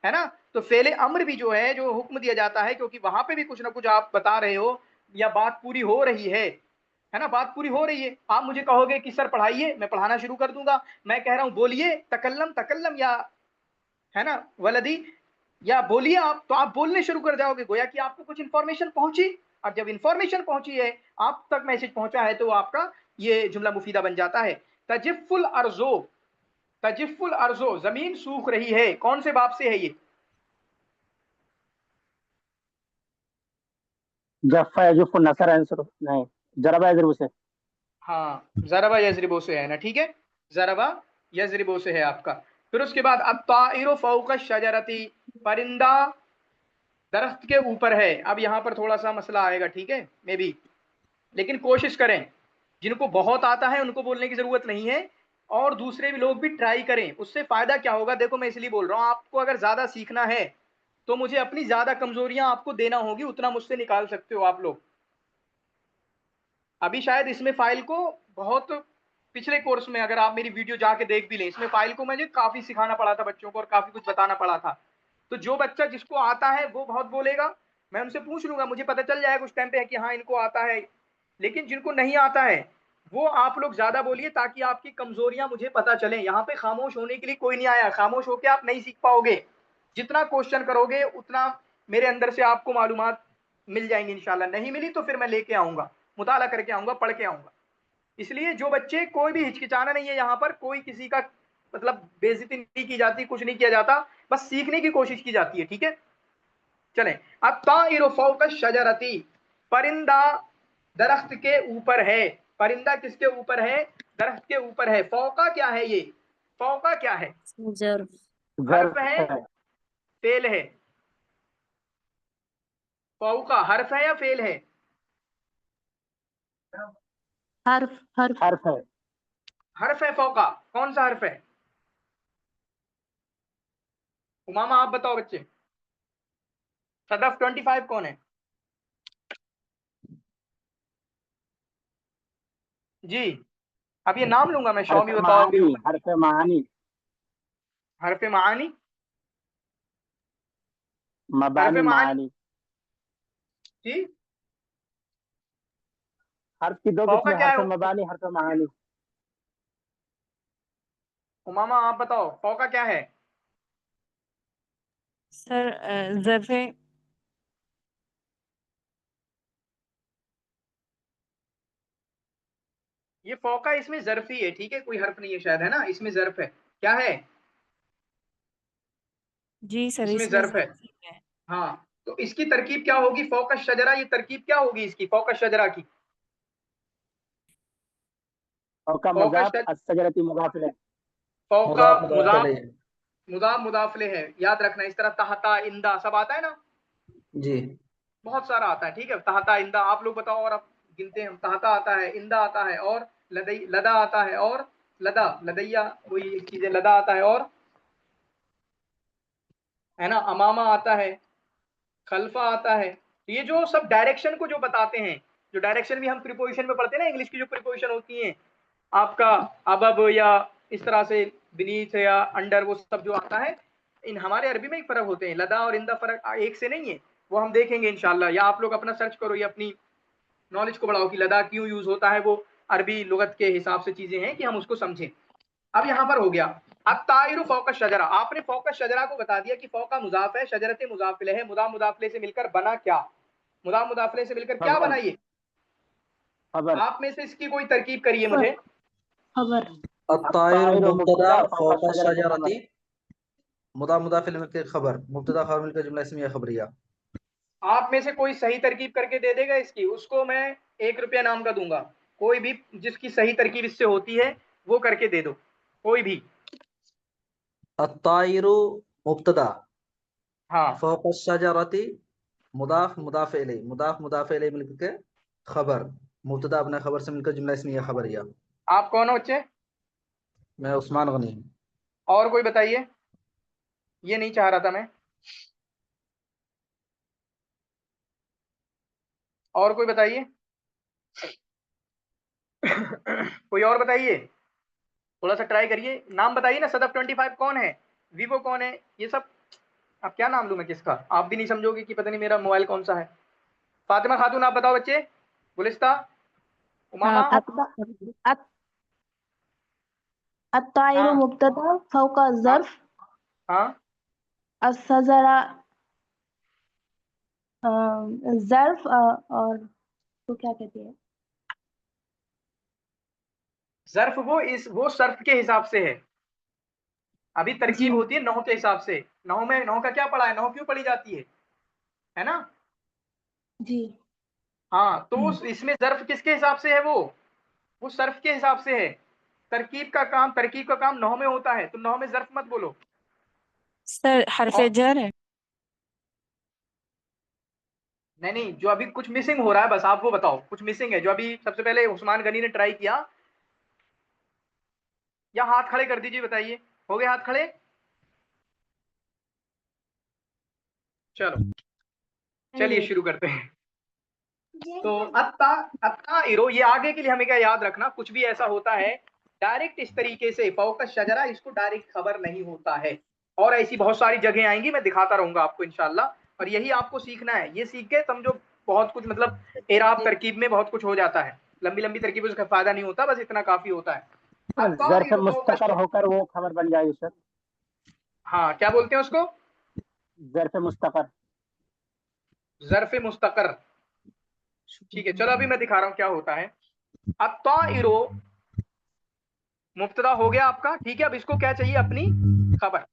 है ना? तो फेले अम्र भी जो है, जो हुक्म दिया जाता है, क्योंकि वहां पे भी कुछ ना कुछ आप बता रहे हो या बात पूरी हो रही है ना? बात पूरी हो रही है। आप मुझे कहोगे कि सर पढ़ाइए, मैं पढ़ाना शुरू कर दूंगा। मैं कह रहा हूं बोलिए, तकल्लम तकल्लम, या है ना वलदी, या बोलिए आप, तो आप बोलने शुरू कर जाओगे, गोया कि आपको कुछ इंफॉर्मेशन पहुंची। अब जब इंफॉर्मेशन पहुंची है, आप तक मैसेज पहुंचा है, तो आपका ये जुमला मुफीदा बन जाता है। तजिफुल अर्जो, तजिफुल अर्जो, जमीन सूख रही है, कौन से बाब से है ये? जफ्फा यजुफ्फु नसर अंसर नहीं। जरबा यजरबु से। हाँ जरबा यजरिबो से है ना, ठीक है, जरबा यजरिबो से है आपका। फिर उसके बाद अब ताइरो फौक शजरती, परिंदा दरख्त के ऊपर है। अब यहाँ पर थोड़ा सा मसला आएगा, ठीक है, मे बी, लेकिन कोशिश करें, जिनको बहुत आता है उनको बोलने की जरूरत नहीं है, और दूसरे भी लोग भी ट्राई करें। उससे फायदा क्या होगा? देखो मैं इसलिए बोल रहा हूँ, आपको अगर ज्यादा सीखना है तो मुझे अपनी ज्यादा कमजोरियां आपको देना होगी, उतना मुझसे निकाल सकते हो आप लोग। अभी शायद इसमें फाइल को बहुत, पिछले कोर्स में अगर आप मेरी वीडियो जाके देख भी लें, इसमें फाइल को मुझे काफी सिखाना पड़ा था बच्चों को, और काफी कुछ बताना पड़ा था। तो जो बच्चा जिसको आता है वो बहुत बोलेगा, मैं उनसे पूछ लूंगा, मुझे पता चल जाएगा कुछ टाइम पे है कि हाँ इनको आता है। लेकिन जिनको नहीं आता है, वो आप लोग ज्यादा बोलिए ताकि आपकी कमजोरियां मुझे पता चलें। यहाँ पे खामोश होने के लिए कोई नहीं आया, खामोश होके आप नहीं सीख पाओगे। जितना क्वेश्चन करोगे उतना मेरे अंदर से आपको मालूमात मिल जाएंगी इंशाल्लाह। नहीं मिली तो फिर मैं लेके आऊंगा, मुताला करके आऊंगा, पढ़ के आऊंगा। इसलिए जो बच्चे, कोई भी हिचकिचाना नहीं है यहाँ पर, कोई किसी का मतलब बेइज्जती नहीं की जाती, कुछ नहीं किया जाता, बस सीखने की कोशिश की जाती है, ठीक है। चलें, अब ताइरु फौका शजरती, परिंदा दरख्त के ऊपर है। परिंदा किसके ऊपर है? दरख्त के ऊपर है। फौका क्या है ये? फौका क्या है? ज़र्फ। हर्फ ज़र्फ है, है। फेल है? फौका हर्फ है या फेल है? हर्फ हर्फ हर्फ है। हर्फ है फौका। कौन सा हर्फ है? उमामा आप बताओ बच्चे। सदफ 25 कौन है जी? अब ये नाम लूंगा मैं, हर्फ शौमी बताओ अभी। मानी, हर्फ मानी, हर्फ मानी, हर्फ मबानी मानी मानी। जी। हर्फ की दो फौका किस्में, क्या हर्फ है? मबानी, हर्फ मानी। उमामा आप बताओ फौका क्या है? सर ज़र्फ़ है। ये फौका इसमें ज़र्फ़ी है, ठीक है, कोई हर्फ नहीं है शायद, है ना? इसमें ज़र्फ़ है। क्या है? जी सर, इसमें इसमें ज़र्फ़ है। ज़र्फ़ है। हाँ, तो इसकी तरकीब क्या होगी? फौका शजरा, ये तरकीब क्या होगी इसकी, फौका शजरा की? फौका फौका मुज़ाफ, शज अस्सजरती मुज़ाफ इलैह। फौका मुदाफ मुदाफ मुज़ाफ, अलैह। मुदाफ मुदाफले है, याद रखना। इस तरह तहता, इंदा सब आता है ना, जी। बहुत सारा आता है, ठीक है। तहता, इंदा आप लोग बताओ, और अब गिनते हैं हम। तहता आता है, इंदा आता है, और लदई, लदा आता है, और लदा, लदैया, वही चीजें, लदा आता है, और है ना, अमामा आता है, खल्फा आता है। तो ये जो सब डायरेक्शन को जो बताते हैं, जो डायरेक्शन भी हम प्रीपोजिशन में पढ़ते हैं ना, इंग्लिश की जो प्रीपोजिशन होती हैं आपका, अबब या इस तरह से, बीनीथ या अंडर, वो सब जो आता है, इन हमारे अरबी में ही फर्क होते हैं। लदा और इंदा फर्क एक से नहीं है, वो हम देखेंगे इंशाल्लाह। या आप लोग अपना सर्च करो, या अपनी नॉलेज को बढ़ाओ कि लदा क्यों यूज होता है। वो अरबी लुगत के हिसाब से चीजें हैं कि हम उसको समझें। अब यहाँ पर हो गया, अब ताइरु फौका शजरा, आपने फौका शजरा को बता दिया कि फौका मुजाफ है, शजरत मुजाफिले है। मुदा मुदाफिले से मिलकर बना क्या? मुदा मुदाफिले से मिलकर क्या खबर, बना ये? खबर। आप में से इसकी कोई तरकीब करिए खबर मुझे। खबर अत्ताइरु अत्ताइरु मुब्तदा मुब्तदा, फौका फौका शजरती खबर। शजरती, मुदाफ मुदाफ इलैह मिलकर खबर, मुब्तदा खबर मिलकर जुमला इस्मिया खबरिया। आप में से कोई सही तरकीब करके दे देगा इसकी, उसको मैं 1 रुपया नाम का दूंगा। कोई भी जिसकी सही तरकीब इससे होती है वो करके दे दो, कोई भी। अत्ताइरु मुब्तदा हाँ, फौका शजरती, मुदाफ मुदाफ इलैह, मुदाफ मुदाफ इलैह मिलकर खबर, मुब्तदा अपना खबर से मिलकर जुमला इस्मिया खबरिया। आप कौन हो बच्चे? मैं उस्मान गनी। और कोई बताइए, ये नहीं चाह रहा था मैं। और कोई बताइए कोई और बताइए, थोड़ा सा ट्राई करिए। नाम बताइए ना, सदफ 25 कौन है, वीवो कौन है, ये सब। अब क्या नाम लूं मैं किसका? आप भी नहीं समझोगे कि पता नहीं मेरा मोबाइल कौन सा है। फातिमा खातून आप बताओ बच्चे। गुलिस्ता, उमामा। अत्ताइरु हाँ मुब्तदा फौका हाँ ज़र्फ, हाँ, अस्सजरा ज़र्फ, और तो क्या कहती है? ज़र्फ वो सर्फ के हिसाब से है। अभी जी तरकीब होती है नहू के हिसाब से। नहू में, नहू का क्या पढ़ा है, नहू क्यों पढ़ी जाती है ना? जी। हाँ, तो इसमें ज़र्फ किसके हिसाब से है? वो सर्फ के हिसाब से है। तरकीब का काम नहू में होता है, तो नहू में ज़र्फ मत बोलो। सर हरफ और जर है। नहीं नहीं, जो अभी कुछ मिसिंग हो रहा है बस आप वो बताओ, कुछ मिसिंग है जो अभी सबसे पहले उस्मान गनी ने ट्राई किया। या हाथ खड़े कर दीजिए, बताइए। हो गए हाथ खड़े? चलो, चलिए शुरू करते हैं। तो अत्ता, अत्ता इरो, ये आगे के लिए हमें क्या याद रखना, कुछ भी ऐसा होता है डायरेक्ट इस तरीके से फौका शजरा, इसको डायरेक्ट खबर नहीं होता है। और ऐसी बहुत सारी जगह आएंगी, मैं दिखाता रहूंगा आपको इंशाल्लाह। और यही आपको सीखना है, ये सीख के समझो बहुत कुछ, मतलब एराब तरकीब में बहुत कुछ हो जाता है। लंबी लंबी तरकीबों से फायदा नहीं होता, बस इतना काफी होता है। ज़र्फ़ मुस्तकर होकर वो खबर बन जाएगी सर। हाँ, क्या बोलते हैं उसको? ज़र्फ़ मुस्तकर। ज़र्फ़ मुस्तकर, ठीक है। चलो अभी मैं दिखा रहा हूँ क्या होता है। अत्ताइरो मुब्तदा हो गया आपका, ठीक है। अब इसको क्या चाहिए? अपनी खबर।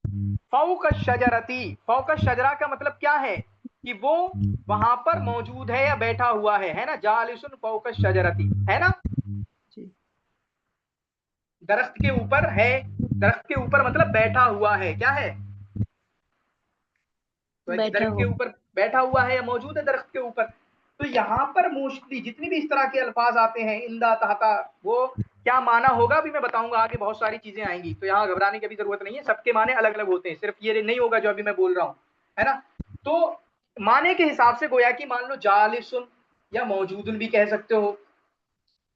फौक शजरती, फौक शजरा का मतलब क्या है कि वो वहां पर मौजूद है या बैठा हुआ है ना। जालिसुन फौक शजरती, है ना। दरख्त के ऊपर है, दरख्त के ऊपर मतलब बैठा हुआ है, क्या है? तो बैठा दरख्त के हुआ। ऊपर बैठा हुआ है या मौजूद है दरख्त के ऊपर। तो यहाँ पर मोस्टली जितनी भी इस तरह के अल्फाज आते हैं, इंदा तहता, वो क्या माना होगा अभी मैं बताऊंगा, आगे बहुत सारी चीजें आएंगी, तो यहाँ घबराने की भी जरूरत नहीं है। सबके माने अलग अलग होते हैं, सिर्फ ये नहीं होगा जो अभी मैं बोल रहा हूँ, है ना। तो माने के हिसाब से गोया कि मान लो जालिसुन या मौजूदुन भी कह सकते हो,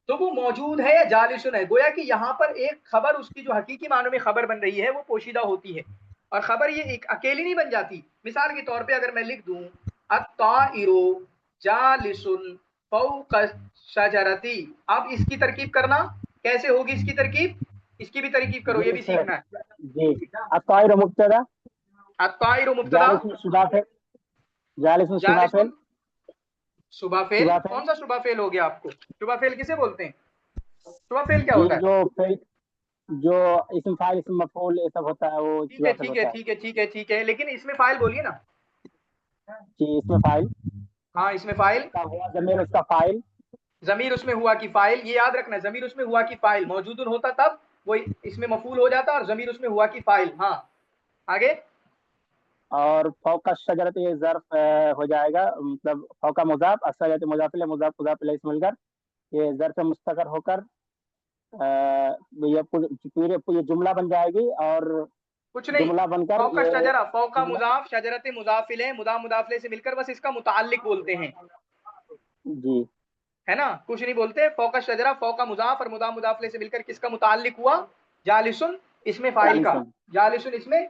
तो वो मौजूद है या जालिसुन है। गोया कि यहाँ पर एक खबर, उसकी जो हकीकी मानों में खबर बन रही है वो पोशीदा होती है। और खबर ये एक अकेली नहीं बन जाती। मिसाल के तौर पे अगर मैं लिख दूं अत्ताइरो जालिसुन फौक शजरती, अब इसकी तरकीब करना कैसे होगी? इसकी तरकीब, इसकी भी तरकीब करो, ये जी भी सर। सीखना है। जी, अत्ताइर मुब्तदा, अत्ताइरो मुब्तदा, जालिस सुदाफिल, जालिस सुदाफिल, जालिसुन सुबह फेल। सुदाफिल। कौन सा सुबह फेल हो गया आपको? सुबह फेल किसे बोलते हैं? सुबह फेल क्या जी, होता है? जो फिर जो इस्म फाइल इस्म मफूल ये सब होता है वो ठीक है सुदाफिल ठीक है होता है। ठीक है ठीक है ठीक है, लेकिन इसमें फाइल बोलिए ना। जी, इसमें फाइल हाँ, इसमें फाइल, का हुआ जमीर उसका फाइल। जमीर उसमें हुआ की फाइल, ये याद रखना, जमीर उसमें हुआ की फाइल मौजूदुन होता तब वो इसमें मफूल हो जाता और जमीर उसमें हुआ की फाइल। हाँ, आगे। और फौका शजरत ये ज़र्फ हो जाएगा, मतलब फौका मुज़ाफ अशजरत मुज़ाफ़ मुज़ाफ़ मुज़ाफ़ इलैहि से मिलकर ये ज़र्फ मुस्तकर होकर ये पूरे पूरी जुमला बन जाएगी और कुछ नहीं, जुमला बनकर फौका ये शजरा, फौका जुमला। मुजाफ, शजरत मुजाफिले, मुदा मुदाफिले से मिलकर बस इसका मुताल्लिक बोलते हैं, जी है ना। कुछ नहीं बोलते। फौका शजरा, फौका मुजाफ और मुदा मुदाफिले से मिलकर किसका मुताल्लिक हुआ? जालिसुन, इसमें फाइल का। जालिसन। जालिसुन इसमें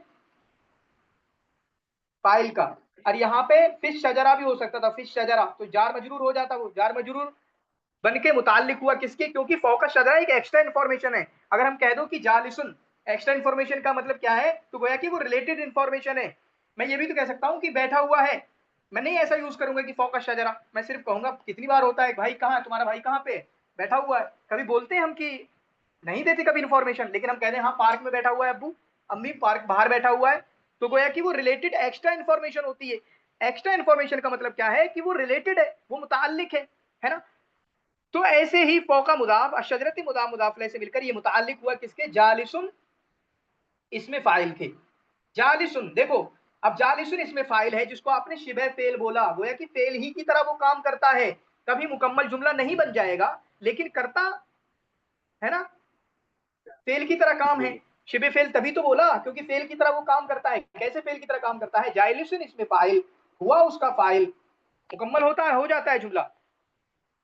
फाइल का। और यहाँ पे फिश शजरा भी हो सकता था, फिश शजरा, तो जार मजरूर हो जाता, वो जार मजरूर बन के मुताल्लिक हुआ किसके? क्योंकि फौका शजरा एक एक्स्ट्रा इन्फॉर्मेशन है। अगर हम कह दो कि जालिसुन, एक्स्ट्रा इन्फॉर्मेशन का मतलब क्या है? तो गोया कि वो रिलेटेड इन्फॉर्मेशन है। मैं ये भी तो कह सकता हूँ कि बैठा हुआ है, मैं नहीं ऐसा यूज करूंगा कि फौका शजरा, मैं सिर्फ कहूंगा कितनी बार होता है भाई कहाँ है तुम्हारा, भाई कहाँ पे बैठा हुआ है। कभी बोलते हैं हम कि नहीं देते कभी इन्फॉर्मेशन, लेकिन हम कहते हैं हाँ पार्क में बैठा हुआ है अब्बू, अम्मी पार्क बाहर बैठा हुआ है। तो गोया कि वो रिलेटेड एक्स्ट्रा इन्फॉर्मेशन होती है। एक्स्ट्रा इन्फॉर्मेशन का मतलब क्या है? कि वो रिलेटेड है, वो मुताल्लिक है ना। तो ऐसे ही फौका मुदाफ अशजरती मुदाफ मुदाफले से मिलकर ये मुताल्लिक हुआ किसके? जालिसुन इसमें फाइल के। जालिसुन देखो, अब जालिसुन इसमें फाइल है जिसको आपने शिबह फेल बोला, गोया कि फेल ही की तरह वो काम करता है। कभी मुकम्मल जुमला नहीं बन जाएगा, लेकिन करता है ना, फेल की तरह काम है। शिबे फेल तभी तो बोला क्योंकि फेल की तरह वो काम करता है। कैसे फेल की तरह काम करता है? जालिसुन इसमें फाइल हुआ, उसका फाइल मुकम्मल होता है, हो जाता है जुमला।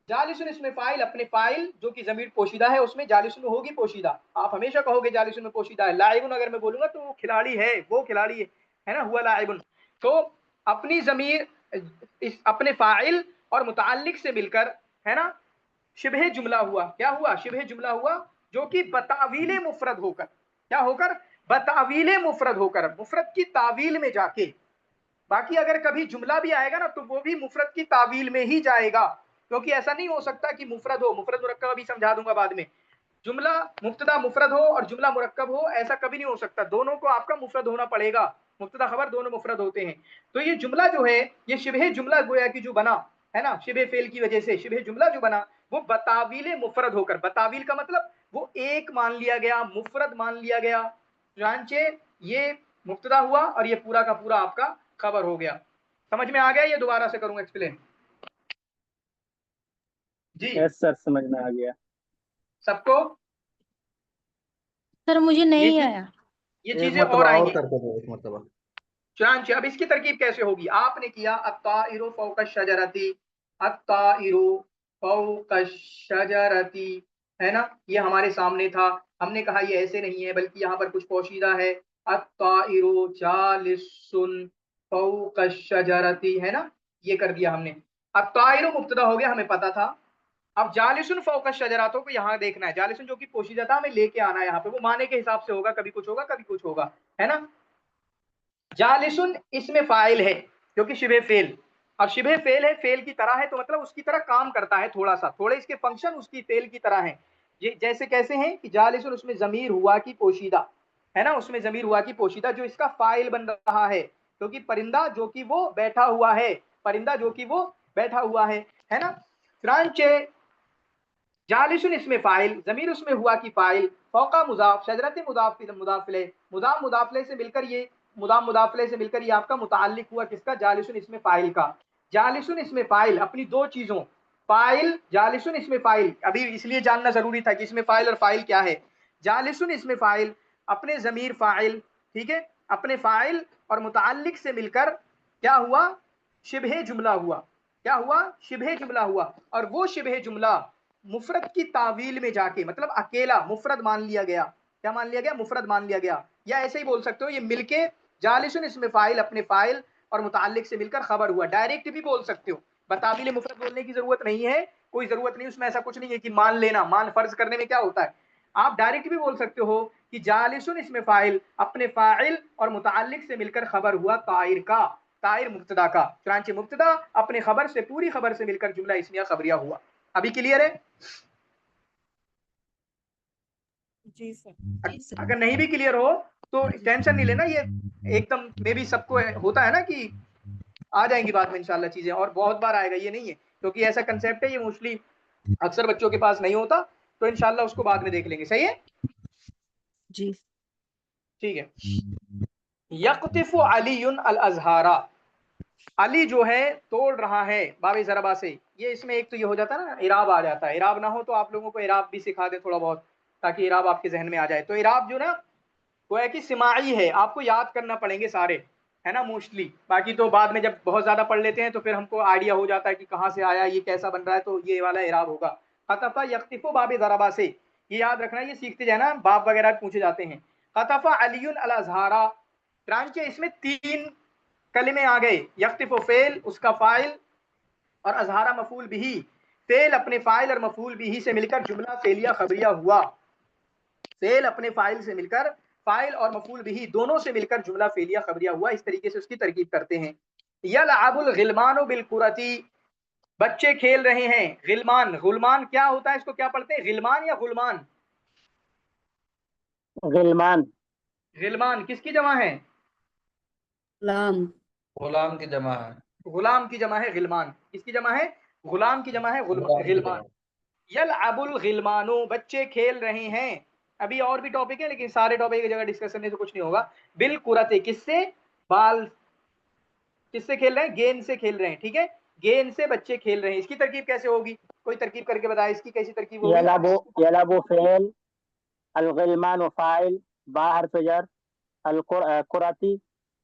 जालिसुन इसमें फाइल, अपने फाइल जो कि जमीर पोशीदा है उसमें जालिसुन में होगी पोशीदा। आप हमेशा कहोगे जालिसुन में पोशीदा है। लाइबुन अगर मैं बोलूंगा तो वो खिलाड़ी है, वो खिलाड़ी है ना, हुआ लाइबुन। तो अपनी जमीर इस अपने फाइल और मुताल्लिक से मिलकर, है ना, शिबह जुमला हुआ। क्या हुआ? शिबह जुमला हुआ, जो कि बतावीले मुफरद होकर, क्या होकर? बतावीले मुफरद होकर, मुफरद की तावील में जाके। बाकी अगर कभी जुमला भी आएगा ना तो वो भी मुफरद की तावील में ही जाएगा, क्योंकि ऐसा नहीं हो सकता कि मुफरद हो, मुफरद मुरक्कब अभी समझा दूंगा बाद में। जुमला मुब्तदा मुफरद हो और जुमला मुरक्कब हो, ऐसा कभी नहीं हो सकता। दोनों को आपका मुफरद होना पड़ेगा, मुब्तदा खबर दोनों मुफरद होते हैं। तो ये जुमला जो है, ये शिबह जुमला गोया कि जो बना है ना, शिबह फेल की वजह से शिबह जुमला जो बना वो बतावील मुफरद होकर, बतावील का मतलब वो एक मान लिया गया, मुफरद मान लिया गया। जांचे ये मुब्तदा हुआ और ये पूरा का पूरा आपका खबर हो गया। समझ में आ गया? ये दोबारा से करूंगा एक्सप्लेन जी यस सर, समझ में आ गया। सबको। सर मुझे ये नहीं चीज, आया। ये एक चीजें और मरतबा और आएंगी। करके दो, एक मरतबा। चुनांचे अब इसकी तरकीब कैसे होगी? आपने किया अत्ताइरु फौका शजरती, अत्ताइरु फौका शजरती, है ना, ये हमारे सामने था। हमने कहा ये ऐसे नहीं है बल्कि यहाँ पर कुछ पोशीदा है। अत्ताइरु जालिसुन फौका शजरती, है ना, ये कर दिया हमने। अत्ताइरु मुब्तदा हो गया, हमें पता था। अब जालिसुन फौका शजरातों को यहाँ देखना है, जालिसुन जो कि पोशीदा था हमें लेके आना है यहाँ पे, वो माने के हिसाब से होगा, कभी कुछ होगा कभी कुछ होगा, है ना। जालिसुन इसमें फाइल है जो कि शिबे फेल, अब शिबे फेल है, फेल की तरह है, तो मतलब उसकी तरह काम करता है, थोड़ा सा, थोड़े इसके फंक्शन उसकी फेल की तरह है। ये जैसे कैसे हैं कि जालिसुन उसमें जमीर हुआ की पोशीदा, है ना, उसमें जमीर हुआ की पोशीदा जो इसका फाइल बन रहा है, क्योंकि परिंदा जो कि वो बैठा हुआ है, परिंदा जो कि वो बैठा हुआ है ना। फ्रांचे जालिसुन इसमें फाइल, जमीर उसमें हुआ की फाइल, फौका मुजाफ, शजरत मुदाफिले, मुदाफ मुदाफिले से मिलकर ये मुदाफ मुदाफिले से मिलकर ये आपका मुताल्लिक हुआ किसका, जालिसुन इसमें फाइल का। जालिसुन इसमें फाइल अपनी दो चीजों, फाइल जालिसुन इसमें फाइल, अभी इसलिए जानना जरूरी था कि इसमें फाइल और फाइल क्या है। जालिसुन इसमें फाइल अपने जमीर फाइल, ठीक है, अपने फाइल और मुताल्लिक से मिलकर क्या हुआ, शिबहे जुमला हुआ, क्या हुआ, शिबहे जुमला हुआ, और वो शिबहे जुमला मुफरद की तावील में जाके, मतलब अकेला मुफरद मान लिया गया, क्या मान लिया गया, मुफरद मान लिया गया, या ऐसे ही बोल सकते हो ये मिलके जालिसुन इसमें फाइल अपने फाइल और मुताल्लिक से मिलकर खबर हुआ, डायरेक्ट भी बोल सकते हो, बताबील मुफरद बोलने की जरूरत नहीं है, कोई जरूरत नहीं, उसमें ऐसा कुछ नहीं है कि मान लेना, मान फर्ज करने में क्या होता है, आप डायरेक्ट भी बोल सकते हो कि जालिसुन इसमें फाइल अपने फाइल और मुताल्लिक से मिलकर खबर हुआ ताइर का, ताइर मुब्तदा का, चुनांचे मुब्तदा अपने खबर से, पूरी खबर से मिलकर जुमला इस्मिया खबरिया हुआ। अभी क्लियर है? जी सर। अगर नहीं भी क्लियर हो तो टेंशन नहीं लेना, ये एकदम मे भी सबको होता है ना कि आ जाएंगी बाद में इंशाल्लाह चीजें, और बहुत बार आएगा, ये नहीं है, क्योंकि ऐसा कंसेप्ट है, ये मोस्टली अक्सर बच्चों के पास नहीं होता, तो इंशाल्लाह उसको बाद में देख लेंगे, सही है, जी। ठीक है। यक़तिफ़ु अलीयुन अल अज़हारा, अली जो है तोड़ रहा है बाबे ज़रबा से, ये इसमें एक तो ये हो जाता है ना, इराब आ जाता है, इराब ना हो तो आप लोगों को इराब भी सिखा दे थोड़ा बहुत, ताकि इराब आपके जहन में आ जाए। तो इराब जो ना वो है कि सिमाई है, आपको याद करना पड़ेंगे सारे, है ना, मोस्टली, बाकी तो बाद में जब बहुत ज्यादा पढ़ लेते हैं तो फिर हमको आइडिया हो जाता है कि कहाँ से आया, ये कैसा बन रहा है, तो ये वाला इराब होगा। खतफा यख्तिफु बाबे ज़रबा से, ये याद रखना, ये सीखते जाना, बाप वगैरह पूछे जाते हैं। खतफा अलीयुन अल अज़हारा, ट्रांचे इसमें तीन कलिमे आ गए, यख्तिफु फेल उसका फाइल और अज़हारा मफूल बिही, फेल अपने फाइल और मफूल बिही से मिलकर जुमला फेलिया खबरिया हुआ, फेल अपने फाइल से मिलकर, फाइल और मफूल बिही दोनों से मिलकर जुमला फेलिया खबरिया हुआ, इस तरीके से उसकी तरकीब करते हैं। यलअबुल गिलमानु बिल कुरती, बच्चे खेल रहे हैं, गिलमान, गुलमान क्या होता है, इसको क्या पढ़ते हैं, गिलमान या गुलमान, गिलमान, गिलमान किसकी जमा है, गुलाम। गुलाम की जमा है, गुलाम की जमा है गिलमान, किसकी जमा है, गुलाम की जमा है गुलाम की गिलमान। जमा। यलअबुल गिलमानो, बच्चे खेल रहे हैं, अभी और भी टॉपिक है लेकिन सारे टॉपिक की जगह डिस्कस करने से कुछ नहीं होगा। बिल कुरते, किससे, बाल, किससे खेल रहे हैं, गेंद से खेल रहे हैं, ठीक है, गेंद से बच्चे खेल रहे हैं, इसकी तरकीब कैसे होगी, कोई तरकीब करके बताए, इसकी कैसी तरकीब होगी। यलबु, यलबु फेल, अल गिलमान फाइल, बा हर्फ जर, अल कुराती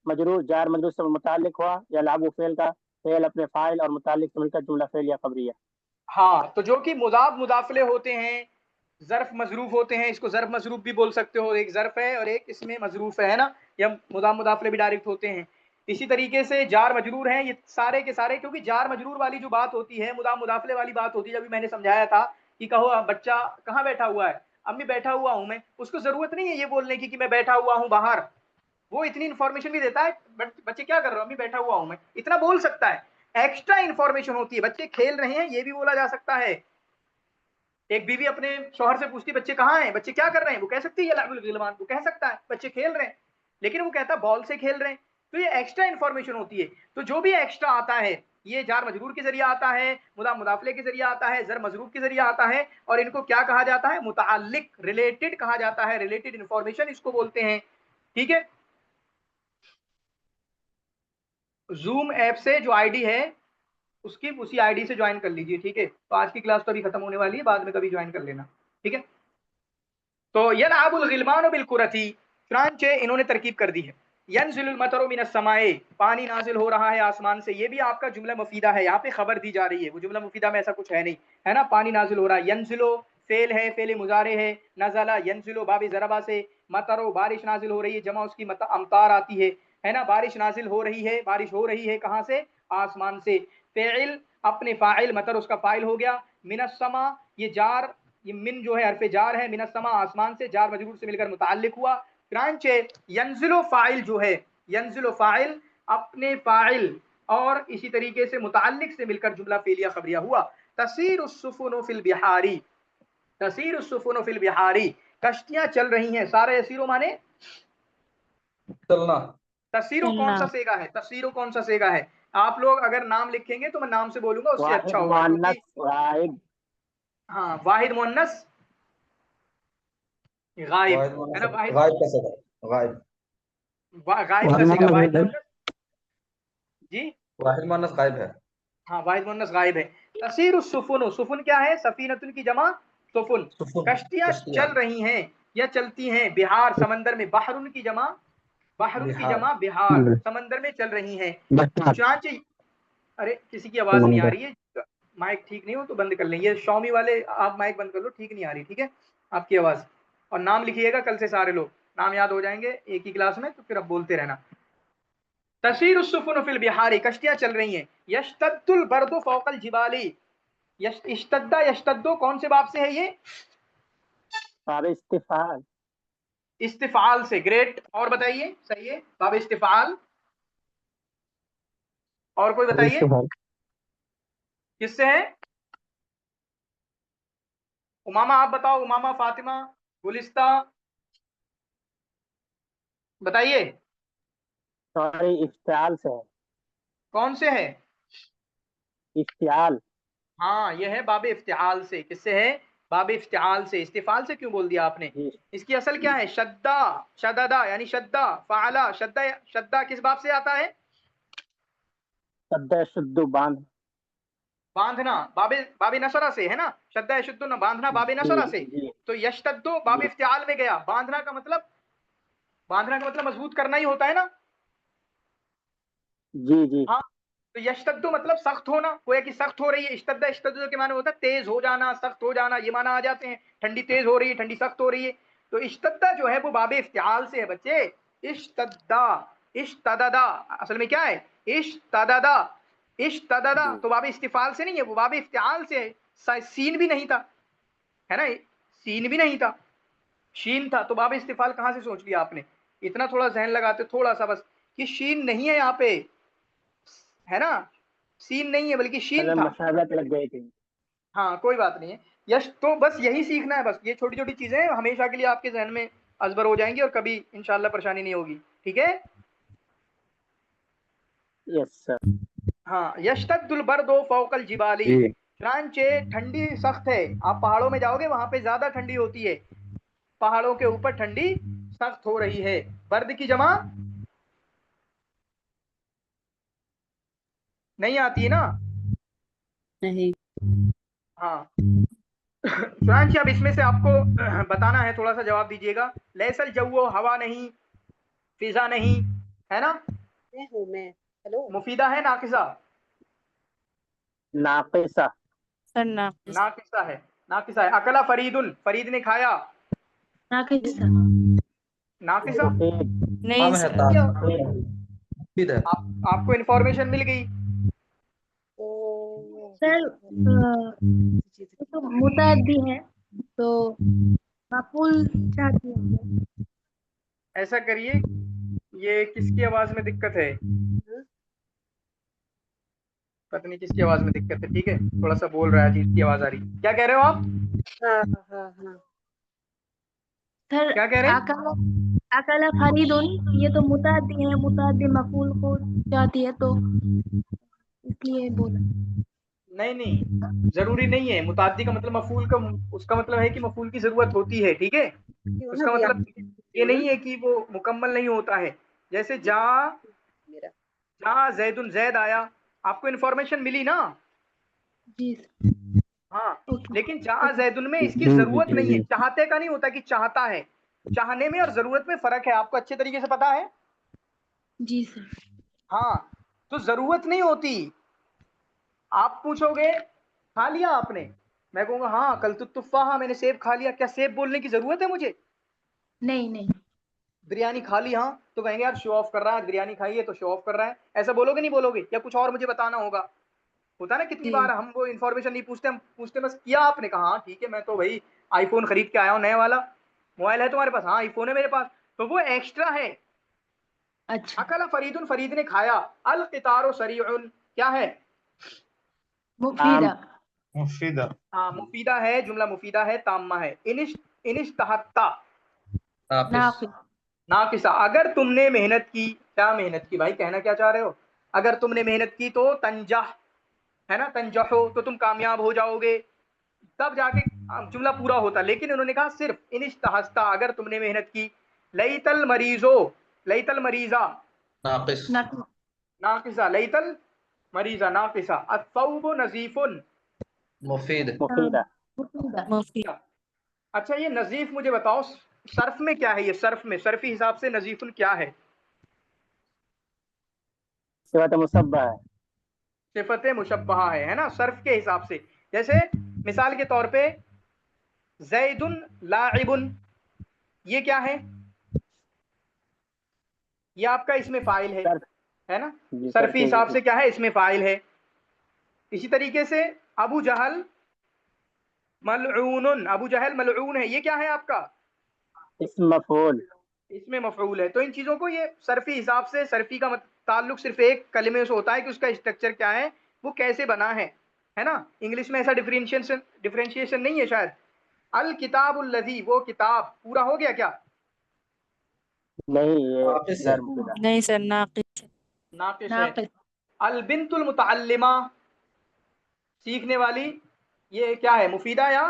मजरूर, जार मजरूर से मुताल्लिक हुआ, यलबु फेल का फेल अपने फाइल और मुताल्लिक से मिलकर जुमला फेल या खबरिया। हाँ, तो जो कि मुदाफ मुदाफिले होते हैं, ज़र्फ मजरूफ होते हैं, इसको ज़र्फ मजरूफ भी बोल सकते हो, एक ज़र्फ है और एक इसमें मजरूफ है ना, या मुदाफ मुदाफिले भी डायरेक्ट होते हैं। इसी तरीके से जार मजरूर हैं, ये सारे के सारे, क्योंकि जार मजरूर वाली जो बात होती है, मुदाफ मुदाफिले वाली बात होती है, जब भी मैंने समझाया था कि कहो बच्चा कहाँ बैठा हुआ है, अम्मी बैठा हुआ हूँ मैं, उसको जरूरत नहीं है ये बोलने की कि मैं बैठा हुआ हूँ बाहर, वो इतनी इन्फॉर्मेशन भी देता है, बच्चे क्या कर रहे हो, अम्मी बैठा हुआ हूँ मैं, इतना बोल सकता है, एक्स्ट्रा इन्फॉर्मेशन होती है, बच्चे खेल रहे हैं ये भी बोला जा सकता है। एक बीवी अपने शौहर से पूछती बच्चे कहाँ हैं, बच्चे क्या कर रहे हैं, वो कह सकती है यलअबुल गिलमान, वो कह सकता है बच्चे खेल रहे हैं, लेकिन वो कहता बॉल से खेल रहे हैं, तो ये एक्स्ट्रा इन्फॉर्मेशन होती है। तो जो भी एक्स्ट्रा आता है ये जार मजरूर के जरिए आता है, मुदाफ मुदाफिले के जरिए आता है, जर मजरूर के जरिए आता है, और इनको क्या कहा जाता है, मुताल्लिक, रिलेटेड कहा जाता है, रिलेटेड इन्फॉर्मेशन इसको बोलते हैं, ठीक है। जूम ऐप से जो आईडी है उसकी उसी आईडी से ज्वाइन कर लीजिए, ठीक है, तो आज की क्लास तो अभी खत्म होने वाली है, बाद में कभी ज्वाइन कर लेना, ठीक है। तो यलअबुल गिलमान बिल कुरती, चुनांचे इन्होंने तरकीब कर दी है, यनज़िलुल मतरु मिनस समाए, पानी नाजिल हो रहा है आसमान से, ये भी आपका जुमला मुफीदा है, यहाँ पे खबर दी जा रही है, वो जुमला मुफीदा में ऐसा कुछ है नहीं, है ना, पानी नाजिल हो रहा है, यनज़िलो फेल है, फेल मुजारे है, नज़ला यनज़िलो बाबे ज़रबा से, मतरो बारिश नाजिल हो रही है, जमा उसकी अमतार आती है ना, बारिश नाजिल हो रही है, बारिश हो रही है कहाँ से, आसमान से, फेल अपने फाइल, मतर उसका फाइल हो गया, मिनस्समा, ये जार, ये मिन जो है हरफे जार है, मिनस्समा आसमान से, जार मजरूर से मिलकर मुताल्लिक हुआ। क्रंचे यंजिलो फाइल जो है, यंजिलो फाइल अपने फाइल और इसी तरीके से मुताल्लिक से मिलकर जुमला फेलिया खबरिया हुआ। तसीर सुफुनु फिल बिहारी, तसीर सुफुनु फिल बिहारी, कश्तियां चल रही हैं। सारे यसीरो माने चलना। तस्वीरों कौन सा सेगा है, तस्वीरों कौन सा सेगा है? आप लोग अगर नाम लिखेंगे तो मैं नाम से बोलूंगा, उससे अच्छा वाहिद होगा, मुअन्नस क्योंकि गायब, हाँ वाहिद मुअन्नस गायब वाहिद है ना, मुअन्नस वाहिद गायब का सदर, गायब। गायब का सेगा, वाहिद मुअन्नस जी, वाहिद मुअन्नस गायब है। हाँ वाहिद मुअन्नस गायब है। तसीर सुफुन, सुफुन क्या है? सफीनतुन की जमा सुफुन। सुफुन, कश्तियां कश्तियां। चल रही हैं या चलती हैं। बिहार समंदर में, बहरुन की जमा, बहरुन की बिहार। जमा बिहार, समंदर में चल रही हैं। चांचे, अरे किसी की आवाज नहीं आ रही है, माइक ठीक नहीं हो तो बंद कर लें, ये शॉमी वाले आप माइक बंद कर लो, ठीक नहीं आ रही, ठीक है आपकी आवाज। और नाम लिखिएगा कल से, सारे लोग नाम याद हो जाएंगे एक ही क्लास में, तो फिर अब बोलते रहना। तसीर सुफुन फिल बिहारी, कश्तियां चल रही हैं। यश्तद्दुल बर्दु फौकल जिबाली, इश्तद्दा यश्तद्दु कौन से बाब से है ये? बाब इस्तिफाल, इस्तिफाल से। ग्रेट, और बताइए, सही है बाब इस्तिफाल। और कोई बताइए किससे है? उमामा आप बताओ, उमामा, फातिमा, गुलिस्ता बताइए सॉरी इफ्तियाल से है, कौन से है? इफ्तियाल। हाँ ये है बाब इफ्तिआल से। किससे है? बाब इफ्तिआल से। इस्तिफाल से क्यों बोल दिया आपने? जी, इसकी असल क्या है? शद्दा, शददा यानी शद्दा, फाला, शद्दा, शद्दा किस बाब से आता है? सद्दा शुद्दु बांध। बांधना, बाबे बाबे नसरा से है ना, शद्दा शुद्ध न बांधना बाबे जी नसरा से। जी तो यशतद्दो बाब जी इफ्तिआल में गया। बांधना का मतलब, बांधना का मतलब मजबूत करना ही होता है ना। जी जी। हाँ, तो यशतद्दो मतलब सख्त होना, गोया कि सख्त हो रही है। इश्तद्दा, इश्तद्दो के माने होता है तेज हो जाना, सख्त हो जाना, ये माना आ जाते हैं। ठंडी तेज हो रही है, ठंडी सख्त हो रही है। तो इश्तद्दा जो है वो बाबे इफ्तिआल से है बच्चे। इश्तद्दा, इश्तददा असल में क्या है? इश्तददा, इश्तददा तो बाबे इस्तिफाल से नहीं है, वो बाबे इफ्तिआल से है। सीन भी नहीं था, है ना, सीन भी नहीं था, शीन था। तो बाबे इस्तिफाल कहां से सोच लिया आपने? इतना थोड़ा जहन लगाते थोड़ा सा बस, कि शीन नहीं है यहाँ पे, है ना, सीन नहीं है बल्कि शीन अगर था। मसालत लग गई थी। हाँ कोई बात नहीं है यश, तो बस यही सीखना है। बस ये छोटी छोटी चीजें हमेशा के लिए आपके जहन में अजबर हो जाएंगी और कभी इंशाल्लाह परेशानी नहीं होगी, ठीक है। Yes sir. हाँ, यश्तद्दुल बर्दु फौकल जिबाली, चुनांचे ठंडी सख्त है। आप पहाड़ों में जाओगे वहां पे ज्यादा ठंडी होती है, पहाड़ों के ऊपर ठंडी सख्त हो रही है। बर्द की जमा नहीं आती है ना। नहीं। हाँ फ्रांच, अब इसमें से आपको बताना है, थोड़ा सा जवाब दीजिएगा। लैसल जव्वो, हवा नहीं, फिजा नहीं, है ना। मैं हूँ मैं। हेलो। मुफीदा है, नाकिसा? नाकिसा, सर ना। नाकिसा है, नाकिसा है। अकला फरीदुन, फरीद ने खाया। नाकिसा। नाकिसा। मुफीद, नहीं हम है सर। ताज, मुफीद। मुफीद है। आपको इन्फॉर्मेशन मिल गई। ओ सर तो मुतअद्दी है तो मफूल चाहती हूँ। ऐसा करिए, ये किसकी आवाज में दिक्कत है? पता नहीं किसकी आवाज में दिक्कत है, ठीक है, थोड़ा सा बोल रहा है, अजीब सी आवाज आ रही है। क्या कह रहे हो आप? हाँ हाँ हाँ हाँ। सर क्या कह रहे हैं? अकला, अकला फरीदुन, ये तो मुतअद्दी है, मुतअद्दी मफूल को चाहती है तो इसलिए बोला। नहीं नहीं, जरूरी नहीं है। मुताद्दी का मतलब मफूल का, उसका मतलब है कि मफूल की जरूरत होती है, ठीक है। क्यों ना उसका भी मतलब ये ना नहीं है कि वो मुकम्मल नहीं होता है। जैसे जा, मेरा। जा जैदुन, जैद आया, आपको इन्फॉर्मेशन मिली ना। जी हाँ, ओके। लेकिन जा जैदुन में इसकी जी जरूरत जी नहीं है। जी। चाहते का नहीं होता कि चाहता है। चाहने में और जरूरत में फर्क है, आपको अच्छे तरीके से पता है। जी सर। हाँ, तो जरूरत नहीं होती। आप पूछोगे खा लिया आपने, मैं कहूंगा हाँ कल तो तुफाहा, मैंने सेब खा लिया, क्या सेब बोलने की जरूरत है मुझे? नहीं नहीं। बिरयानी खा ली, हाँ तो कहेंगे यार शो ऑफ कर रहा है, बिरयानी खाई है तो शो ऑफ कर रहा है। ऐसा बोलोगे नहीं बोलोगे, या कुछ और मुझे बताना होगा? होता है ना, कितनी जी। बार हम वो इन्फॉर्मेशन नहीं पूछते, हम पूछते बस किया आपने कहा, हाँ ठीक है, मैं तो भाई आईफोन खरीद के आया हूँ नया वाला। मोबाइल है तुम्हारे पास? हाँ आईफोन है मेरे पास। तो वो एक्स्ट्रा है। अच्छा। अकल फरीदुन, फरीद ने खाया। अल कितारो सरीउन क्या है? मुफीदा। मुफीदा। हाँ मुफीदा है, जुमला मुफीदा है, ताम्मा है। इनिश तहत्ता नाकिस। नाकिस। नाकिसा, अगर तुमने मेहनत की। क्या मेहनत की भाई, कहना क्या चाह रहे हो? अगर तुमने मेहनत की तो तंजाह, है ना, तंजहो तो तुम कामयाब हो जाओगे, तब जाके जुमला पूरा होता। लेकिन उन्होंने कहा सिर्फ इनिश्तहस्ता, अगर तुमने मेहनत की। लईतल मरीजो, लईतल मरीजा नाकिस। नाकिस। नाकिसा, लईतल मरीजा नाकिसा। अस्सौबु नजीफुन। मुफीद। मुफीदा। मुफीदा। मुफीद। अच्छा ये नजीफ मुझे बताओ, सर्फ में क्या है? ये सर्फ में, सर्फी हिसाब से नजीफुन क्या है? सिफत मुशब्बह है। सिफत मुशब्बहा है ना, सर्फ के हिसाब से। जैसे मिसाल के तौर पे जैदुन लाइबुन, ये क्या है? ये आपका इसमें फाइल सर है ना। जी सर सर्फी के हिसाब से क्या है? इसमें फाइल है। इसी तरीके से अबू जहल मलऊन, अबू जहल मलऊन है, ये क्या है आपका? इस्म मफूल। इसमें मफऊल है। तो इन चीजों को ये सर्फी हिसाब से, सर्फी का ताल्लुक सिर्फ एक कलिमे से होता है कि उसका स्ट्रक्चर क्या है, वो कैसे बना है ना। इंग्लिश में ऐसा डिफरेंशिएशन नहीं है शायद। अल किताबुल लजी, वो किताब, पूरा हो गया क्या? नहीं, ये नाकिस है। गैर मुफीदा। नहीं सर, नाकिस। नाकिस है। नाकिस। अल बिन्तुल मुतअल्लिमा, सीखने वाली, ये क्या है, मुफीदा या?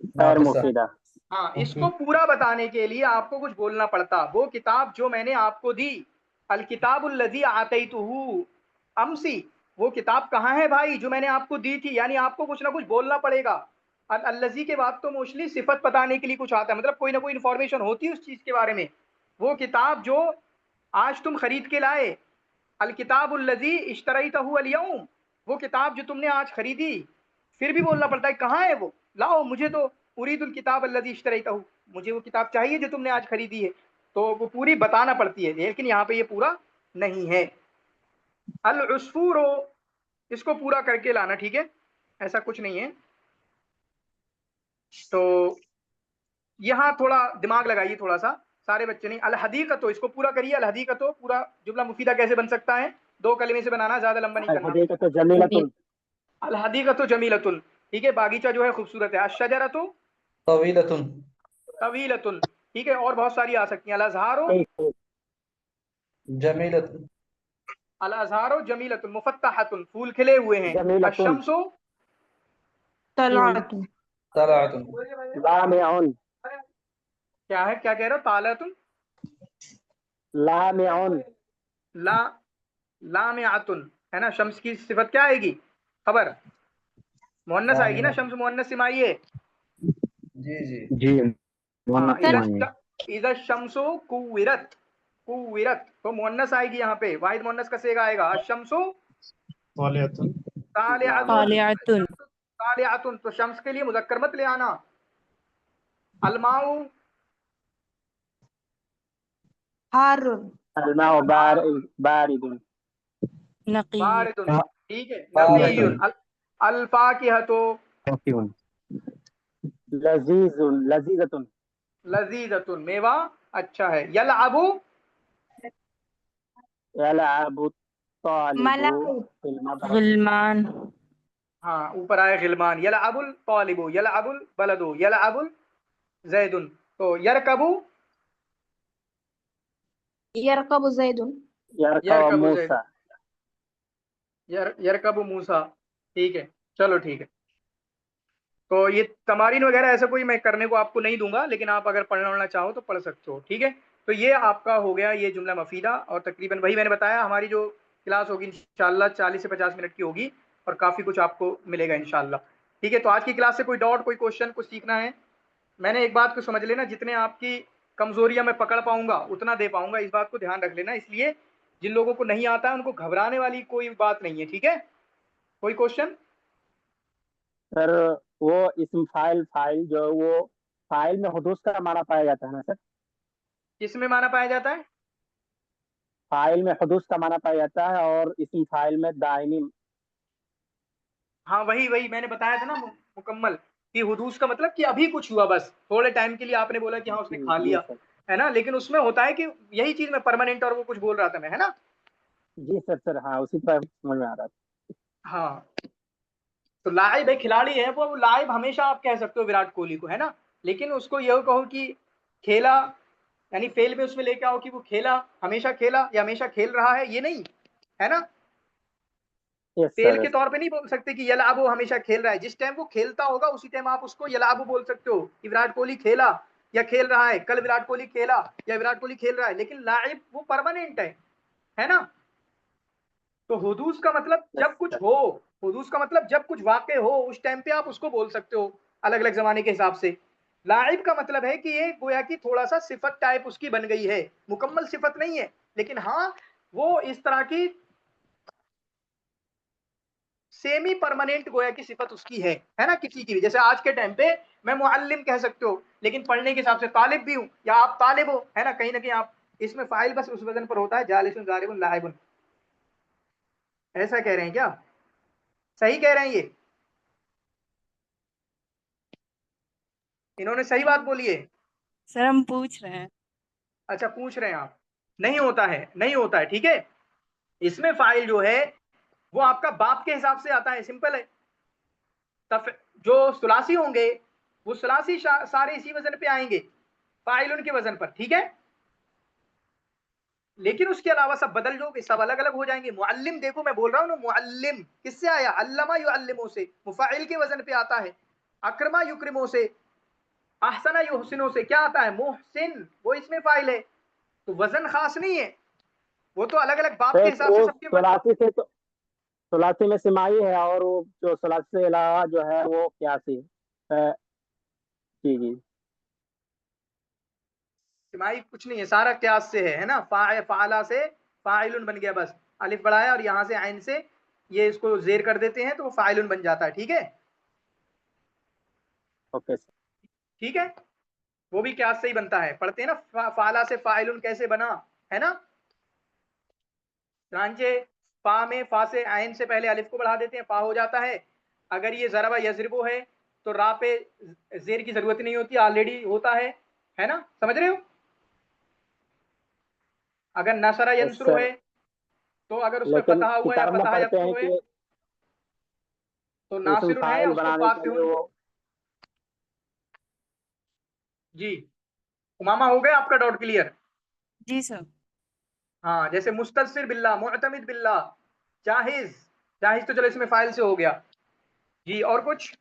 गैर नाकिसा। मुफीदा। हाँ, इसको पूरा बताने के लिए आपको कुछ बोलना पड़ता। वो किताब जो मैंने आपको दी, अल किताबुल लजी आतैतुहू अमसी, वो किताब कहाँ है भाई जो मैंने आपको दी थी? यानी आपको कुछ ना कुछ बोलना पड़ेगा। अल्लजी के बाद तो मोस्टली सिफत बताने के लिए कुछ आता है, मतलब कोई ना कोई इन्फॉर्मेशन होती है उस चीज के बारे में। वो किताब जो आज तुम खरीद के लाए, अल किताबुल लजी इश्तरैतहू अल यौम, वो किताब जो तुमने आज खरीदी। फिर भी बोलना पड़ता है कहाँ है वो, लाओ मुझे तो, उरीदुल किताब अल्लजी इश्तरैतहू, मुझे वो किताब चाहिए जो तुमने आज खरीदी है। तो वो पूरी बताना पड़ती है, लेकिन यहाँ पे ये पूरा नहीं है। अल उस्फूरो, इसको पूरा करके लाना, ठीक है, ऐसा कुछ नहीं है। तो यहाँ थोड़ा दिमाग लगाइए थोड़ा सा, सारे बच्चे नहीं। अल हदीकतो, इसको पूरा करिए। अल हदीकतो पूरा जुमला मुफीदा कैसे बन सकता है? दो कलमे से बनाना, ज्यादा लंबा नहीं करना। हदीकतु जमीलतुन। अल हदीकतो जमीलतुन, ठीक है, बागीचा जो है खूबसूरत है। अशजरतु तवीलतुन। तवीलतुन, ठीक है, और बहुत सारी आ सकती हैं। अल अज़हारो, ठीक ठीक। जमीलतुन। अल अज़हारो जमीलतुन मुफत्तहतुन, फूल खिले हुए हैं। जमीलतुन। अशम्सु तलात। तलाअतुन। लामिउन। क्या है, क्या कह रहे हो? तालतुन, लामिउन। ला लामिअतुन, है ना। शम्स की सिफत क्या आएगी? खबर, मुअन्नस आएगी ना, लामिया। शम्स मुअन्नस से माइए। जी जी। जी हाँ, मुन्नस। इज़ा शम्सु कुव्विरत, कुव्विरत तो मुअन्नस आएगी यहाँ पे, वाहिद मुअन्नस का सेगा आएगा। अशम्सु तालियतुन। तालिअतुन, तालिअतुन। तालिअतुन तो शम्स के लिए मुज़क्कर मत ले आना। अलमाउ हारुन। अलमाउ बारिदुन। नकी। बारिदुन, ठीक है, बारिदुन। नक़ीयुन। अल फाकिहतु लजीजुन लजीजतुन। लजीजतुन, मेवा अच्छा है। यलअबु यलअबु तालिबु मलाई। फिल मदरसा। गुलमान। हाँ ऊपर आया गिलमान। यलअबुल तालिबु, यलअबुल बलदु, यलअबुल जैदुन। तो यरकबु, यरकबु ज़ैदुन। यरकब यरकबु जैद, मूसा। यरकबु मूसा, ठीक है, चलो ठीक है। तो ये तमारीन वगैरह ऐसा कोई मैं करने को आपको नहीं दूंगा, लेकिन आप अगर पढ़ना चाहो तो पढ़ सकते हो, ठीक है। तो ये आपका हो गया ये जुमला मफीदा, और तकरीबन वही मैंने बताया, हमारी जो क्लास होगी इंशाल्लाह 40 से 50 मिनट की होगी, और काफ़ी कुछ आपको मिलेगा इंशाल्लाह, ठीक है। तो आज की क्लास से कोई डाउट, कोई क्वेश्चन, कुछ सीखना है? मैंने एक बात को समझ लेना, जितने आपकी कमजोरियां मैं पकड़ पाऊंगा उतना दे पाऊंगा, इस बात को ध्यान रख लेना। इसलिए जिन लोगों को नहीं आता है उनको घबराने वाली कोई बात नहीं है, ठीक है। कोई क्वेश्चन? सर वो इसम फाइल फाइल जो वो फाइल में हुदूस का माना पाया जाता है ना सर? किस में माना पाया जाता है? फाइल में हुदूस का माना पाया जाता है और इसम फाइल में दायमी हाँ वही वही मैंने बताया था ना मुकम्मल, कि हुदूस का मतलब कि अभी कुछ हुआ, बस थोड़े टाइम के लिए आपने बोला कि हाँ उसने खा जी लिया, सर। है ना, लेकिन उसमें होता है कि यही चीज में परमानेंट, और वो कुछ बोल रहा था मैं, है ना। जी सर सर, हाँ उसी तरह समझ में आ रहा था। हाँ तो लाइब है, खिलाड़ी है वो, लाइब हमेशा आप कह सकते हो विराट कोहली को, है ना, लेकिन उसको यह कहो कि खेला, यानी फेल में उसमें लेके आओ कि वो खेला, हमेशा खेला या हमेशा खेल रहा है, ये नहीं, है ना। Yes fail sir. के तौर पे नहीं बोल सकते कि यलाबू हमेशा खेल रहा है, जिस टाइम वो खेलता होगा उसी टाइम आप उसको यलाबू बोल सकते हो कि विराट कोहली खेला या खेल रहा है, कल विराट कोहली खेला या विराट कोहली खेल रहा है, लेकिन लाइब वो परमानेंट है ना। तो हुदूस का मतलब यस जब कुछ सर। हो, हुदूस का मतलब जब कुछ वाक़े हो उस टाइम पे आप उसको बोल सकते हो अलग अलग जमाने के हिसाब से। लाइब का मतलब है कि ये गोया की थोड़ा सा सिफत टाइप उसकी बन गई है, मुकम्मल सिफत नहीं है, लेकिन हाँ वो इस तरह की सेमी परमानेंट गोया की सिफत उसकी है ना, किसी की भी। जैसे आज के टाइम पे मैं मुअल्लिम कह सकते हो, लेकिन पढ़ने के हिसाब से तालिब भी हूं, या आप तालिब हो, है ना, कहीं ना कहीं आप, इसमें फाइल बस उस वजन पर होता है, जालिसुन जारिबुन लाइबुन। ऐसा कह रहे हैं क्या, सही कह रहे हैं ये, इन्होंने सही बात बोली है। सर हम पूछ रहे हैं। अच्छा पूछ रहे हैं आप, नहीं होता है, नहीं होता है, ठीक है। इसमें फाइल जो है वो आपका बाप के हिसाब से आता है, सिंपल है। तफ जो सुलासी होंगे वो सुलासी सारे इसी वजन पे आएंगे, फाइल उनके वजन पर, ठीक है। लेकिन उसके अलावा सब बदल जो, सब अलग अलग हो जाएंगे। मुअल्लिम देखो मैं बोल रहा हूँ ना, मुअल्लिम किससे आया, अल्लमा युअल्लिमु से, मुफाइल के वजन पे आता है। अक्रमा युक्रिमु से, अहसना युहसिनु से क्या आता है, मुहसिन, वो इसमें फाइल है। तो वजन खास नहीं है, वो तो अलग अलग बाप तो के एक हिसाब से वो सबके सोलासी से, तो सोलासी में सिमाही है, और वो जो सोलासी से अलावा जो है वो क्यासी। जी जी। तिमाही कुछ नहीं है, सारा क्यास से है ना। फाला से फाइलुन बन गया, बस अलिफ बढ़ाया और यहाँ से आइन से ये इसको जेर कर देते हैं तो वो फाइलुन बन जाता है, ठीक है। Okay sir. ठीक है, वो भी क्यास से ही बनता है, पढ़ते हैं ना, फाला से फाइलुन कैसे बना, है ना। रांचे फा में, फा से आइन से पहले अलिफ को बढ़ा देते हैं, फा हो जाता है। अगर ये जरबा यजरिबो है तो रा पे जेर की जरूरत नहीं होती, ऑलरेडी होता है ना, समझ रहे हो। अगर नसरा यस यंसुरु सर। है तो अगर उसमें लेकिन फतहा हुआ या किताब में फतहा पढ़ते हैं यक्सुरु है कि तो इसम नासिरुन है या फाइल उसको बनाने के लिए फातिहुन। वो। जी उमामा हो गया आपका डाउट क्लियर। जी सर। हाँ जैसे मुस्तसिर बिल्ला, मुअतमिद बिल्ला, जाहिज, जाहिज तो चलो इसमें फाइल से हो गया। जी और कुछ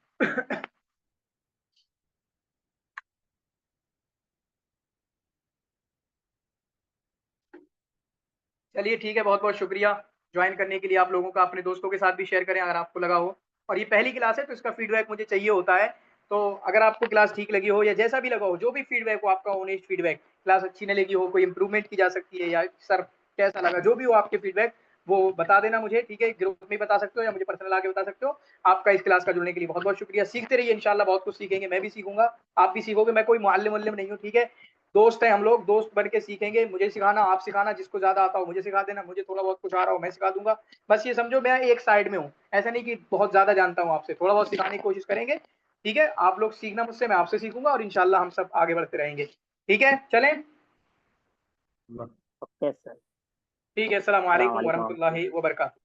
चलिए ठीक है, बहुत बहुत शुक्रिया ज्वाइन करने के लिए आप लोगों का। अपने दोस्तों के साथ भी शेयर करें अगर आपको लगा हो। और ये पहली क्लास है तो इसका फीडबैक मुझे चाहिए होता है, तो अगर आपको क्लास ठीक लगी हो या जैसा भी लगा हो, जो भी फीडबैक हो आपका, ऑनेस्ट फीडबैक, क्लास अच्छी नहीं लगी हो, कोई इंप्रूवमेंट की जा सकती है, या सर कैसा लगा, जो भी हो आपके फीडबैक वो बता देना मुझे, ठीक है। ग्रुप में बता सकते हो या मुझे पर्सनल आके बता सकते हो। आपका इस क्लास का जुड़ने के लिए बहुत बहुत शुक्रिया। सीखते रहिए, इंशाल्लाह बहुत कुछ सीखेंगे, मैं भी सीखूंगा, आप भी सीखोगे। मैं कोई मुअल्लिम वल्लिम नहीं हूँ, ठीक है, दोस्त हैं हम लोग, दोस्त बन के सीखेंगे। मुझे सिखाना, आप सिखाना, जिसको ज्यादा आता हो मुझे सिखा देना, मुझे थोड़ा बहुत कुछ आ रहा हो मैं सिखा दूंगा। बस ये समझो मैं एक साइड में हूँ, ऐसा नहीं कि बहुत ज्यादा जानता हूँ आपसे, थोड़ा बहुत सिखाने की कोशिश करेंगे, ठीक है। आप लोग सीखना मुझसे, मैं आपसे सीखूंगा, और इंशाल्लाह हम सब आगे बढ़ते रहेंगे, ठीक है। चलें, ओके सर। ठीक है, अस्सलाम सलाम वालेकुम वालेकुम। वरहमतुल्लाहि वबरकातुहू।